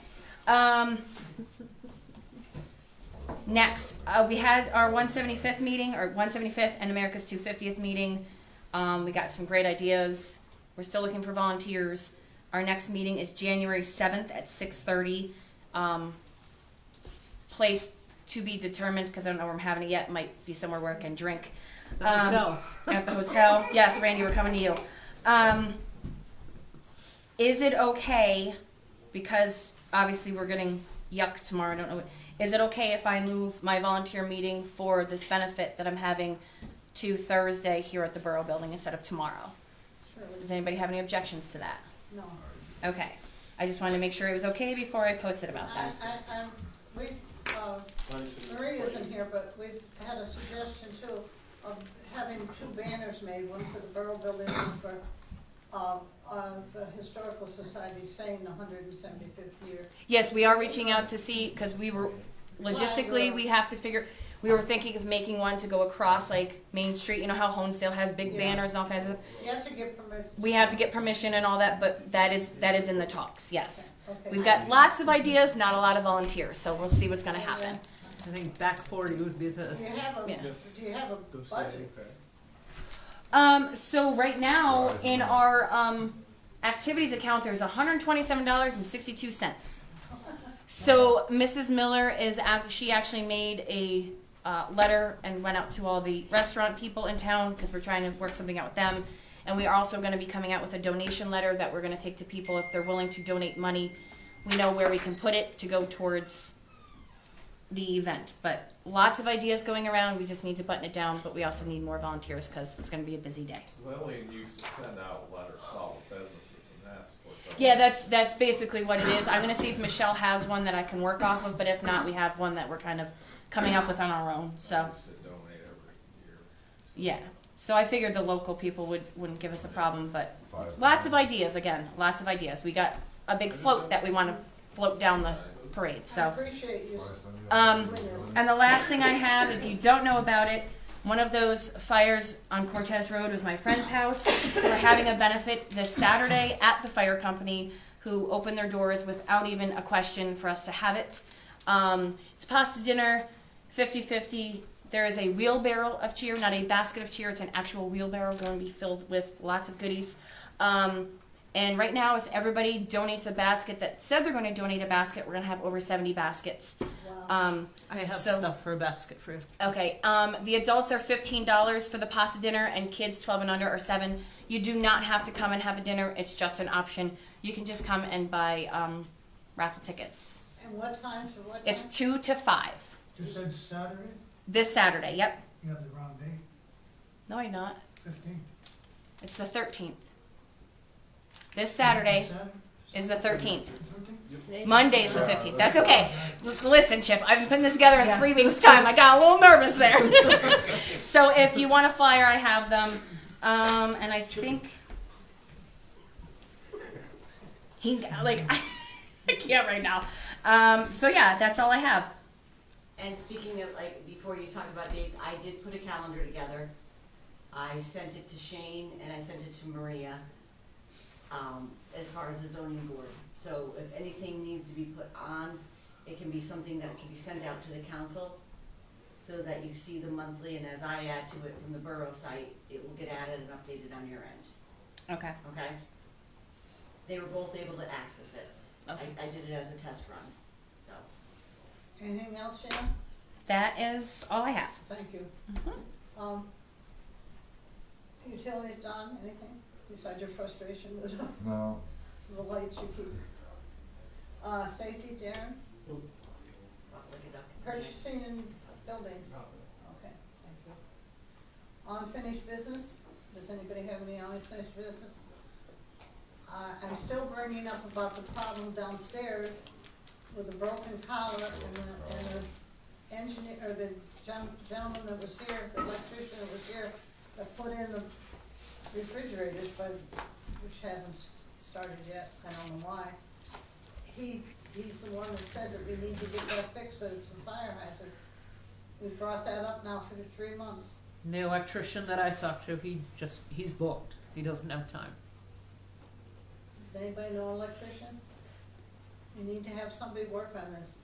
Next, we had our 175th meeting, or 175th and America's 250th meeting. We got some great ideas. We're still looking for volunteers. Our next meeting is January 7th at 6:30. Place to be determined because I don't know where I'm having it yet. It might be somewhere where I can drink. The hotel. At the hotel. Yes, Randy, we're coming to you. Is it okay, because obviously we're getting yuck tomorrow, I don't know, is it okay if I move my volunteer meeting for this benefit that I'm having to Thursday here at the Borough Building instead of tomorrow? Does anybody have any objections to that? No. Okay. I just wanted to make sure it was okay before I posted about that. Marie isn't here, but we've had a suggestion too of having 2 banners made, one for the Borough Building, one for, the Historical Society saying the 175th year. Yes, we are reaching out to see, because we were, logistically, we have to figure, we were thinking of making one to go across like Main Street, you know how Honesdale has big Yeah. banners and all kinds of, You have to get permission. we have to get permission and all that, but that is in the talks, yes. Okay. We've got lots of ideas, not a lot of volunteers, so we'll see what's gonna happen. I think back 40 would be the. Do you have a, Yeah. do you have a budget? So right now, in our, activities account, there's $127.62. So Mrs. Miller she actually made a letter and went out to all the restaurant people in town because we're trying to work something out with them. And we are also going to be coming out with a donation letter that we're going to take to people if they're willing to donate money. We know where we can put it to go towards the event. But lots of ideas going around. We just need to button it down, but we also need more volunteers because it's going to be a busy day. Lillian used to send out letters to all the businesses and ask what. Yeah, that's basically what it is. I'm gonna see if Michelle has one that I can work off of, but if not, we have one that we're kind of coming up with on our own. So Used to donate every year. yeah, so I figured the local people wouldn't give us a problem, but lots of ideas. Again, lots of ideas. We got a big float that we want to float down the parade. I So appreciate you. and the last thing I have, if you don't know about it, one of those fires on Cortez Road was my friend's house. So we're having a benefit this Saturday at the fire company, who opened their doors without even a question for us to have it. It's pasta dinner, 50-50. There is a wheelbarrow of cheer, not a basket of cheer. It's an actual wheelbarrow going to be filled with lots of goodies. And right now, if everybody donates a basket that said they're going to donate a basket, we're going to have over 70 baskets. Wow. I have So- stuff for a basket for you. Okay, the adults are $15 for the pasta dinner, and kids 12 and under are $7. You do not have to come and have a dinner. It's just an option. You can just come and buy raffle tickets. And what time to what time? It's 2 to 5. You said Saturday? This Saturday, yep. You have the wrong date, No, I'm not. 15th. It's the 13th. This Saturday Saturday? is the 13th. 13th? Monday's the 15th. That's okay. Listen, Chip, I've been putting this together in 3 weeks' time. I got a little nervous there. So if you want a flyer, I have them. And I think I can't right now. So yeah, that's all I have. And speaking of, like, before you talked about dates, I did put a calendar together. I sent it to Shane and I sent it to Maria, as far as the zoning board. So if anything needs to be put on, it can be something that can be sent out to the council so that you see the monthly, and as I add to it from the Borough site, it will get added and updated on your end, Okay. okay? They were both able to access it. Okay. I did it as a test run, so. Anything else, Shannon? That is all I have. Thank you. Mhm. Utilities done, anything besides your frustration with No, the lights you keep? Safety, Darren? Look it up. Purchasing and building? Okay, thank you. Unfinished business? Does anybody have any unfinished business? I'm still bringing up about the problem downstairs with the broken collar and the engineer, or the gentleman that was here, the electrician that was here, that put in the refrigerators, but, which hasn't started yet, I don't know why. He's the one that said that we need to get that fixed, that it's a fire hazard. We've brought that up now for 3 months. And the electrician that I talked to, he's booked. He doesn't have time. Does anybody know an electrician? You need to have somebody work on this.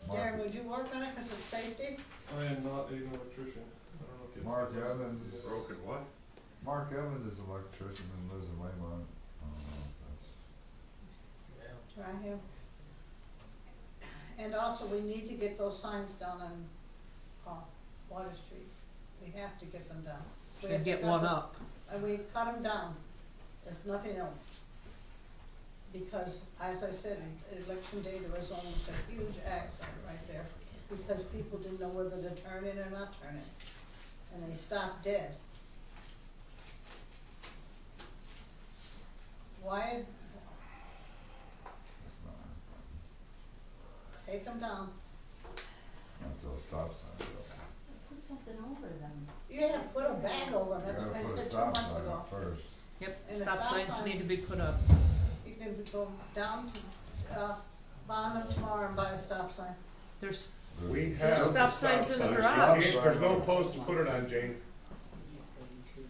Darren, would you work on it because it's safety? I am not an electrician. I don't know if you. Mark Evans. Broken what? Mark Evans is an electrician and lives in Waymart. I don't know if that's. Right here. And also, we need to get those signs down on, Water Street. We have to get them down. We And have to get cut one them- up. And we cut them down, if nothing else. Because, as I said, election day, there was almost a huge accident right there, because people didn't know whether to turn in or not turn in, and they stopped dead. Why, It's not. take them down. Not till a stop sign. Put something over them. Yeah, put a bag over them, You that's gotta what I put a said 2 stop months sign ago. up first. Yep, And the stop stop signs sign- need to be put up. You can go down to, Bonham tomorrow and buy a stop sign. There's, We There's have stop the signs in the signs. garage. You can't- There's no post to put it on, Jane.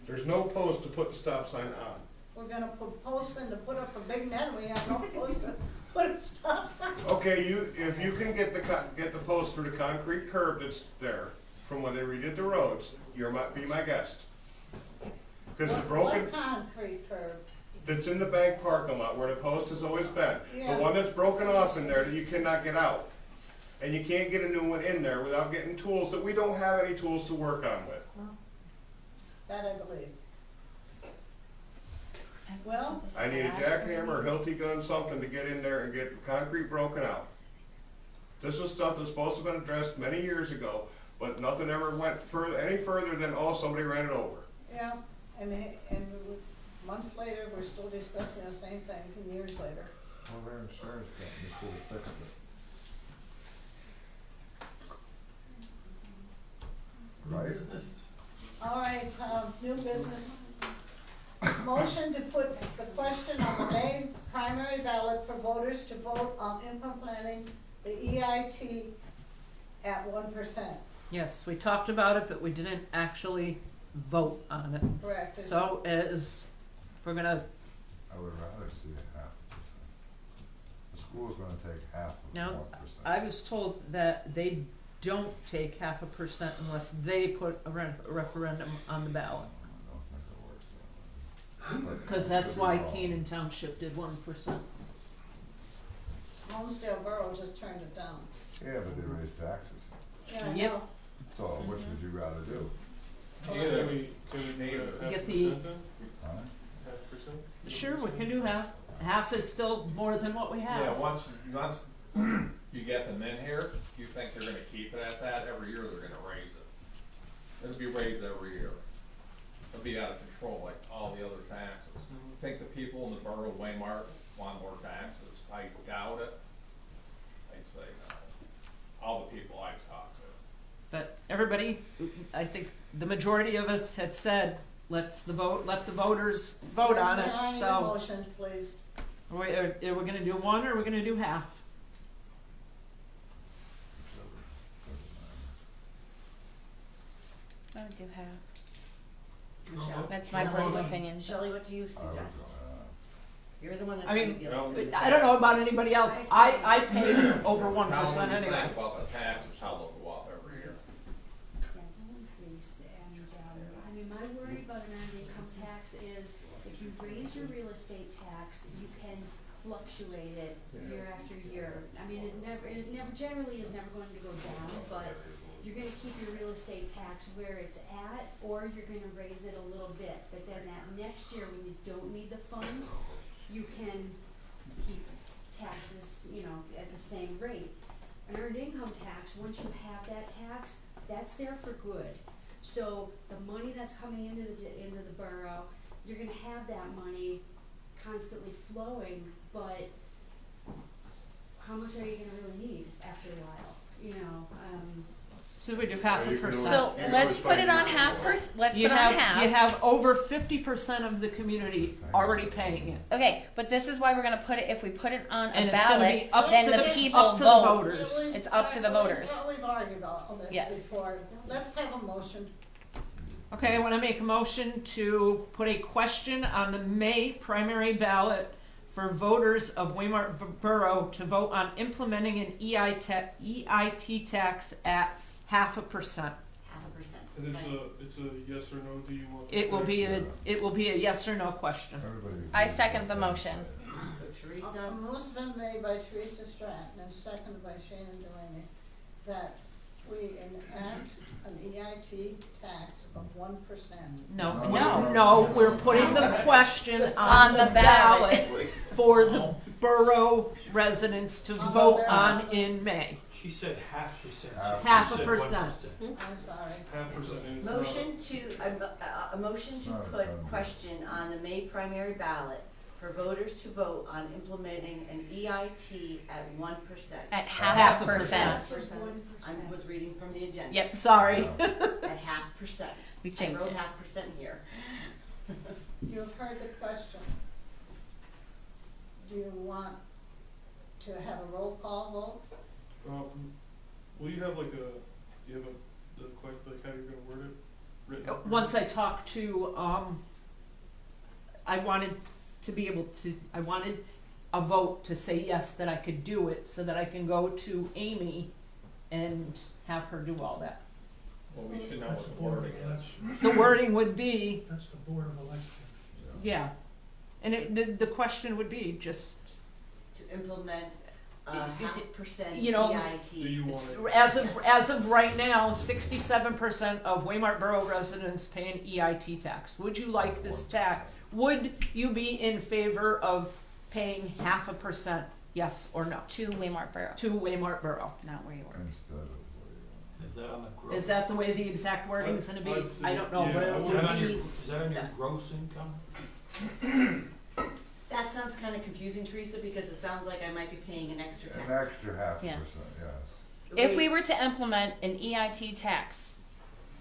There's no post to put the stop sign on. We're gonna put posts in to put up a big net, we have no post to put a stop sign. Okay, if you can get the post through the concrete curb that's there from when they redid the roads, be my guest. Cause the broken, What concrete curb? that's in the bank parking lot where the post has always been. Yeah. The one that's broken off in there that you cannot get out. And you can't get a new one in there without getting tools that we don't have any tools to work on with. That I believe. Well, I need a jackhammer, a Hilti gun, something to get in there and get the concrete broken out. This was stuff that's supposed to have been addressed many years ago, but nothing ever went any further than, oh, somebody ran it over. yeah, and months later, we're still discussing the same thing, and years later. Well, their insurance company should have fixed it. Right? All right, new business. Motion to put the question on the May primary ballot for voters to vote on implementing the EIT at 1%. yes, we talked about it, but we didn't actually vote on it. Correct. So if we're gonna, I would rather see a 0.5%. The school's gonna take half of No, 1%. I was told that they don't take 0.5% unless they put a referendum on the ballot. I don't think it works that way. Cause that's why Canaan Township did 1%. Holmesdale Borough just turned it down. Yeah, but they raise taxes. Yeah, I Yep. know. So which would you rather do? Can we put a Get half the- percent then? Huh? 0.5%? Sure, we can do half. Half is still more than what we have. Yeah, once you get them in here, you think they're gonna keep it at that, every year they're gonna raise it. It'll be raised every year. It'll be out of control like all the other taxes. Think the people in the borough of Waymart want more taxes? I doubt it. I'd say no. All the people I've talked to. But everybody, I think the majority of us had said, let the voters vote on Can I it, need a so. motion, please? Are we gonna do one or are we gonna do half? I would do half. Michelle? That's my personal opinion. Shelley, what do you I would suggest? go, You're the one that's I gonna mean, deal with it. I don't know about anybody else. I pay over 1% How do you anyway. think about the taxes, how they'll go up every year? Yeah, they'll increase, and, I mean, my worry about an earned income tax is if you raise your real estate tax, you can fluctuate it year after year. I mean, generally is never going to go down, but you're gonna keep your real estate tax where it's at, or you're gonna raise it a little bit. But then that next year, when you don't need the funds, you can keep taxes, at the same rate. An earned income tax, once you have that tax, that's there for good. So the money that's coming into the borough, you're gonna have that money constantly flowing, but how much are you gonna really need after a while, So we do half a you can percent. So let's put it on half let's You put it on have, half. you have over 50% of the community already paying it. Okay, but this is why we're gonna put it, if we put it on And a it's gonna ballot, be up then to the the, people up to the vote. voters. It's up to the voters. Well, we've argued on this Yeah. before. Let's have a motion. Okay, I wanna make a motion to put a question on the May primary ballot for voters of Waymart Borough to vote on implementing an EIT tax at 0.5%. 0.5%. And it's a yes or no, do you want to It will stay? be a yes or no question. Everybody. I second the motion. So Teresa, A motion made by Teresa Stratton and seconded by Shannon Delaney that we enact an EIT tax of 1%. No, we're putting the question on On the the ballot. ballot for the borough residents to vote on in May. She said 0.5%. Half a You said percent. 1%. I'm sorry. 0.5% and it's not. a motion to Not put done. question on the May primary ballot for voters to vote on implementing an EIT at 1%. At Half half a a percent. percent. I was reading from the agenda. Yep, sorry. At 0.5%. We changed I wrote it. 0.5% here. You've heard the question. Do you want to have a roll call vote? Will you have like you have like how you're gonna word it? Written? Once I talked to, I wanted to be able to, I wanted a vote to say yes, that I could do it, so that I can go to Amy and have her do all that. Well, we should know That's what the the Board wording of is. Elections. The wording would be, That's the Board of Elections. yeah, and the question would be just, To implement a 0.5% You know, EIT. Do you want it? as of right now, 67% of Waymart Borough residents pay an EIT tax. Would you like this tax? Would you be in favor of paying 0.5%, yes or no, To Waymart Borough, to Waymart Borough? not where you work. Instead of Is that on the gross? Is that the way the exact wording is gonna be? I'd say- I don't know, yeah, but I it Is would- that on your, would be, is that on your gross income? That sounds kind of confusing, Teresa, because it sounds like I might be paying an extra tax. an extra 0.5%, Yeah. yes. If we were to implement an EIT tax,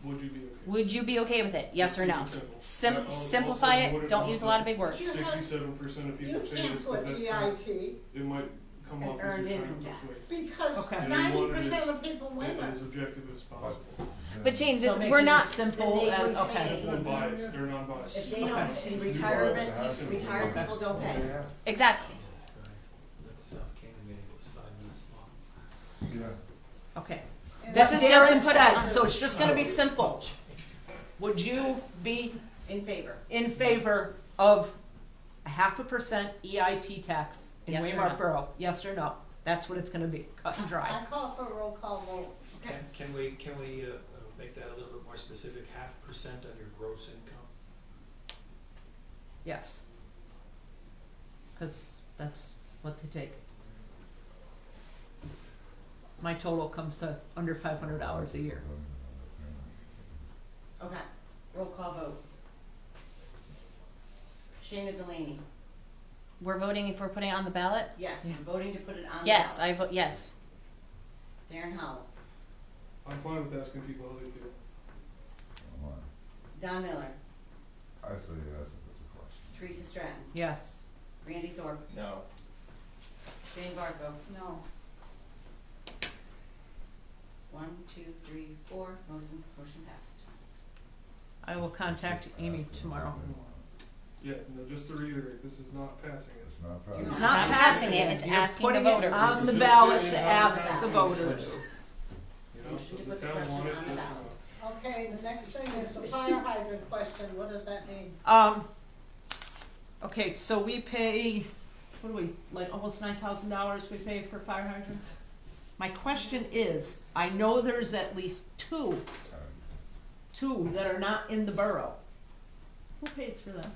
Would you be okay? would you be okay with it? Yes or no? Simple. I'll Simplify also it. would Don't use a lot of big But words. you have- 67% of You people pay can't this put because that's EIT it might come An off as earned you're income trying to tax. persuade. because Okay. And you want it 90% as- of people win It it. as objective as possible. But Jane, so this, make we're it not. as simple They as, would okay, pay. Unbiased or non-biased. If they don't, Okay. in retirement, Okay. retired people don't pay. Exactly. At the South Canaan meeting, it was 5 minutes long. Yeah. okay. And This What is just to Darren put it on- said, so it's just gonna be simple. Would you be In favor. in favor of a 0.5% EIT tax in Yes or Waymart no? Borough? Yes or no? That's what it's gonna be, cut and dry. I call for a roll call vote. Can we make that a little bit more specific, 0.5% on your gross income? Yes. Cause that's what they take. My total comes to under $500 a year. Okay, roll call vote. Shayna Delaney, We're voting if we're putting it on the ballot? yes, we're voting to put it on the Yes, ballot. I vote yes. Darren Howell, I'm fine with asking people how they feel. Come on. Don Miller, I say yes if it's a question. Teresa Stratton, Yes. Randy Thorpe, No, Jane Barco. No. 1, 2, 3, 4, motion passed. I will contact Amy tomorrow. Yeah, no, just to reiterate, this is not passing it. It's not You're private. It's not not passing passing it, it, it's you're asking the putting it voters. on the Just ballot getting to it on the ask ballot. the voters. You know, Motion does to the put the town question want it, on the yes ballot. or no? Okay, the next thing is the fire hydrant question. What does that mean? Okay, so we pay, what do we, like almost $9,000 we pay for fire hydrants? My question is, I know there's at least two that are not in the borough. Who pays for them?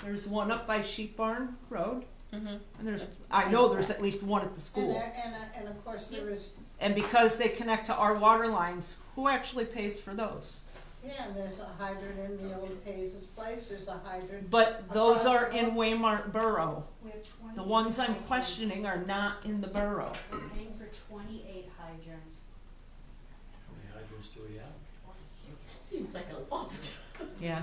There's one up by Sheep Barn Road, Mm-hmm. and I know there's at least one at the And school. there, and of course there is, And because they connect to our water lines, who actually pays for those? yeah, and there's a hydrant in the old Hayes's place. There's a hydrant. But those Across are the in road. Waymart Borough. We have 28 The ones I'm hydrants. questioning are not in the borough. We're paying for 28 hydrants. How many hydrants do we have? Seems like a lot. Yeah.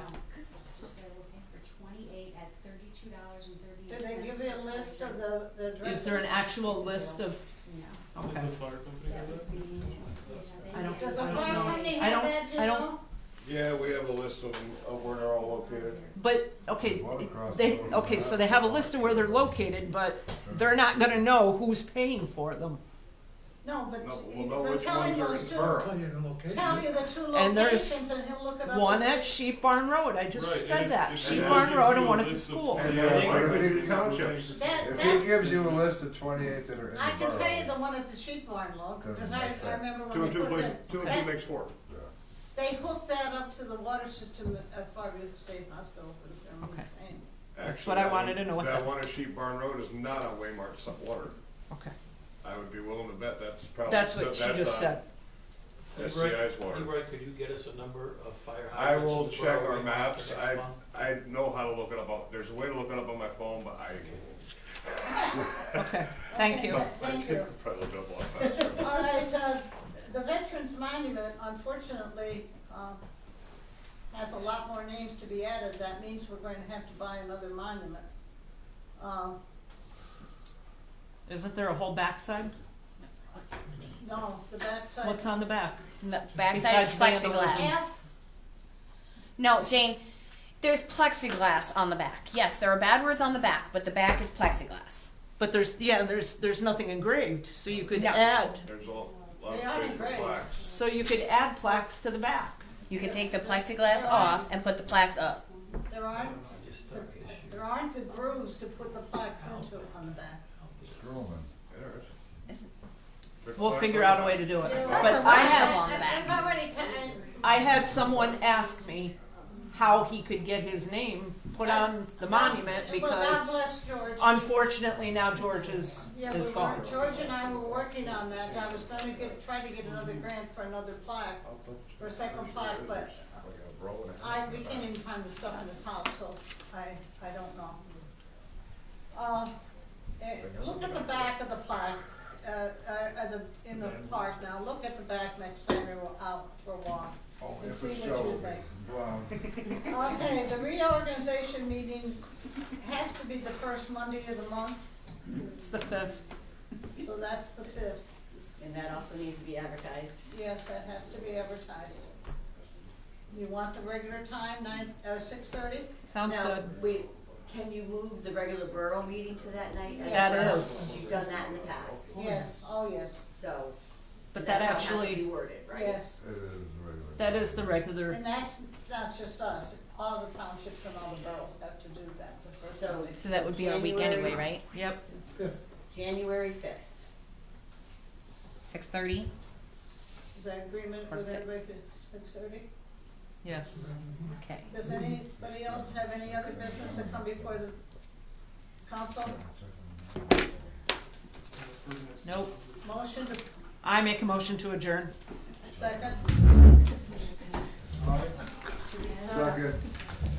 Just say we're paying for 28 at $32.38. Did they give you a list of the addresses? Is there an actual list of, No. Does okay. the fire company That have that? would be, yeah, I don't- Does the I don't fire know. company I have don't- that, you I don't- know? Yeah, we have a list of where they're all located. But, okay, Water across they, the road. okay, so they have a list of where they're located, but they're not gonna know who's paying for them. No, but No, we'll know we're which telling ones are those in two. Borough. Tell you the location. Tell you the two And there's locations and he'll look it up. One and at see. Sheep Barn Road, I just Right, and said if- that, if Sheep that Barn gives Road you and a one at the list of school. And Yeah, what but if if the townships? That, If that, he gives you a list of 28 that are in the I borough. can tell you the one at the sheep barn, look, because I remember Two when and they two put makes, that, two and two makes 4. they hooked that up to the water system at Farview State Hospital for the German Okay. insane. That's what I wanted to know what That the- one at Sheep Barn Road is not on Waymart water. Okay, I would be willing to bet that's probably. that's what she just on said. SCI's water. Leroy, could you get us a number of fire I hydrants in will the check borough our we want maps. for next month? I know how to look it up. There's a way to look it up on my phone, but I Okay, thank you. Okay, thank you. probably look it up a lot faster. All right, the Veterans Monument, unfortunately, has a lot more names to be added, that means we're going to have to buy another monument. Isn't there a whole backside? No, the backside. What's on the back? The backside is Besides vandalism. plexiglass. No, Jane, there's plexiglass on the back. Yes, there are bad words on the back, but the back is plexiglass. But there's nothing engraved, so you could No. add, There's a lot They are engraved. so you could add plaques to the back. You can take the plexiglass off and put the plaques up. There aren't the grooves to put the plaques into on the back. Screwman. We'll figure out a way to do it. Yeah, But I I had someone ask me how he could get his name put on the monument Well, God because bless George. unfortunately now George is Yeah, gone. George and I were working on that. I was gonna try to get another grant for another plaque, for a second plaque, but we can't even find the stuff in this house, so I don't know. Look at the back of the plaque, in the park now. Look at the back next time you're out for a walk. And see what you think. Okay, the reorganization meeting has to be the first Monday of the month, It's the 5th. so that's the 5th. And that also needs to be advertised. Yes, that has to be advertised. You want the regular time, 6:30? Sounds Now, good. wait, can you move the regular borough meeting to that night as That well? is. You've done that in the past, Yes, oh, yes, so. But that that's how it has to actually, be worded, right? yes. It is regular. that is the regular. And that's not just us, all the townships and all the boroughs have to do that the first So- Monday. So that would be our week anyway, right? Yep. January 5th. 6:30? Is that agreement Or with 6. everybody for 6:30? Yes. Okay. Does anybody else have any other business to come before the council? Nope. Motion to I make a motion to adjourn. second? Second.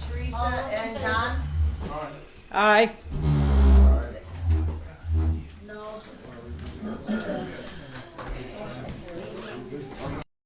Teresa and Don? Aye.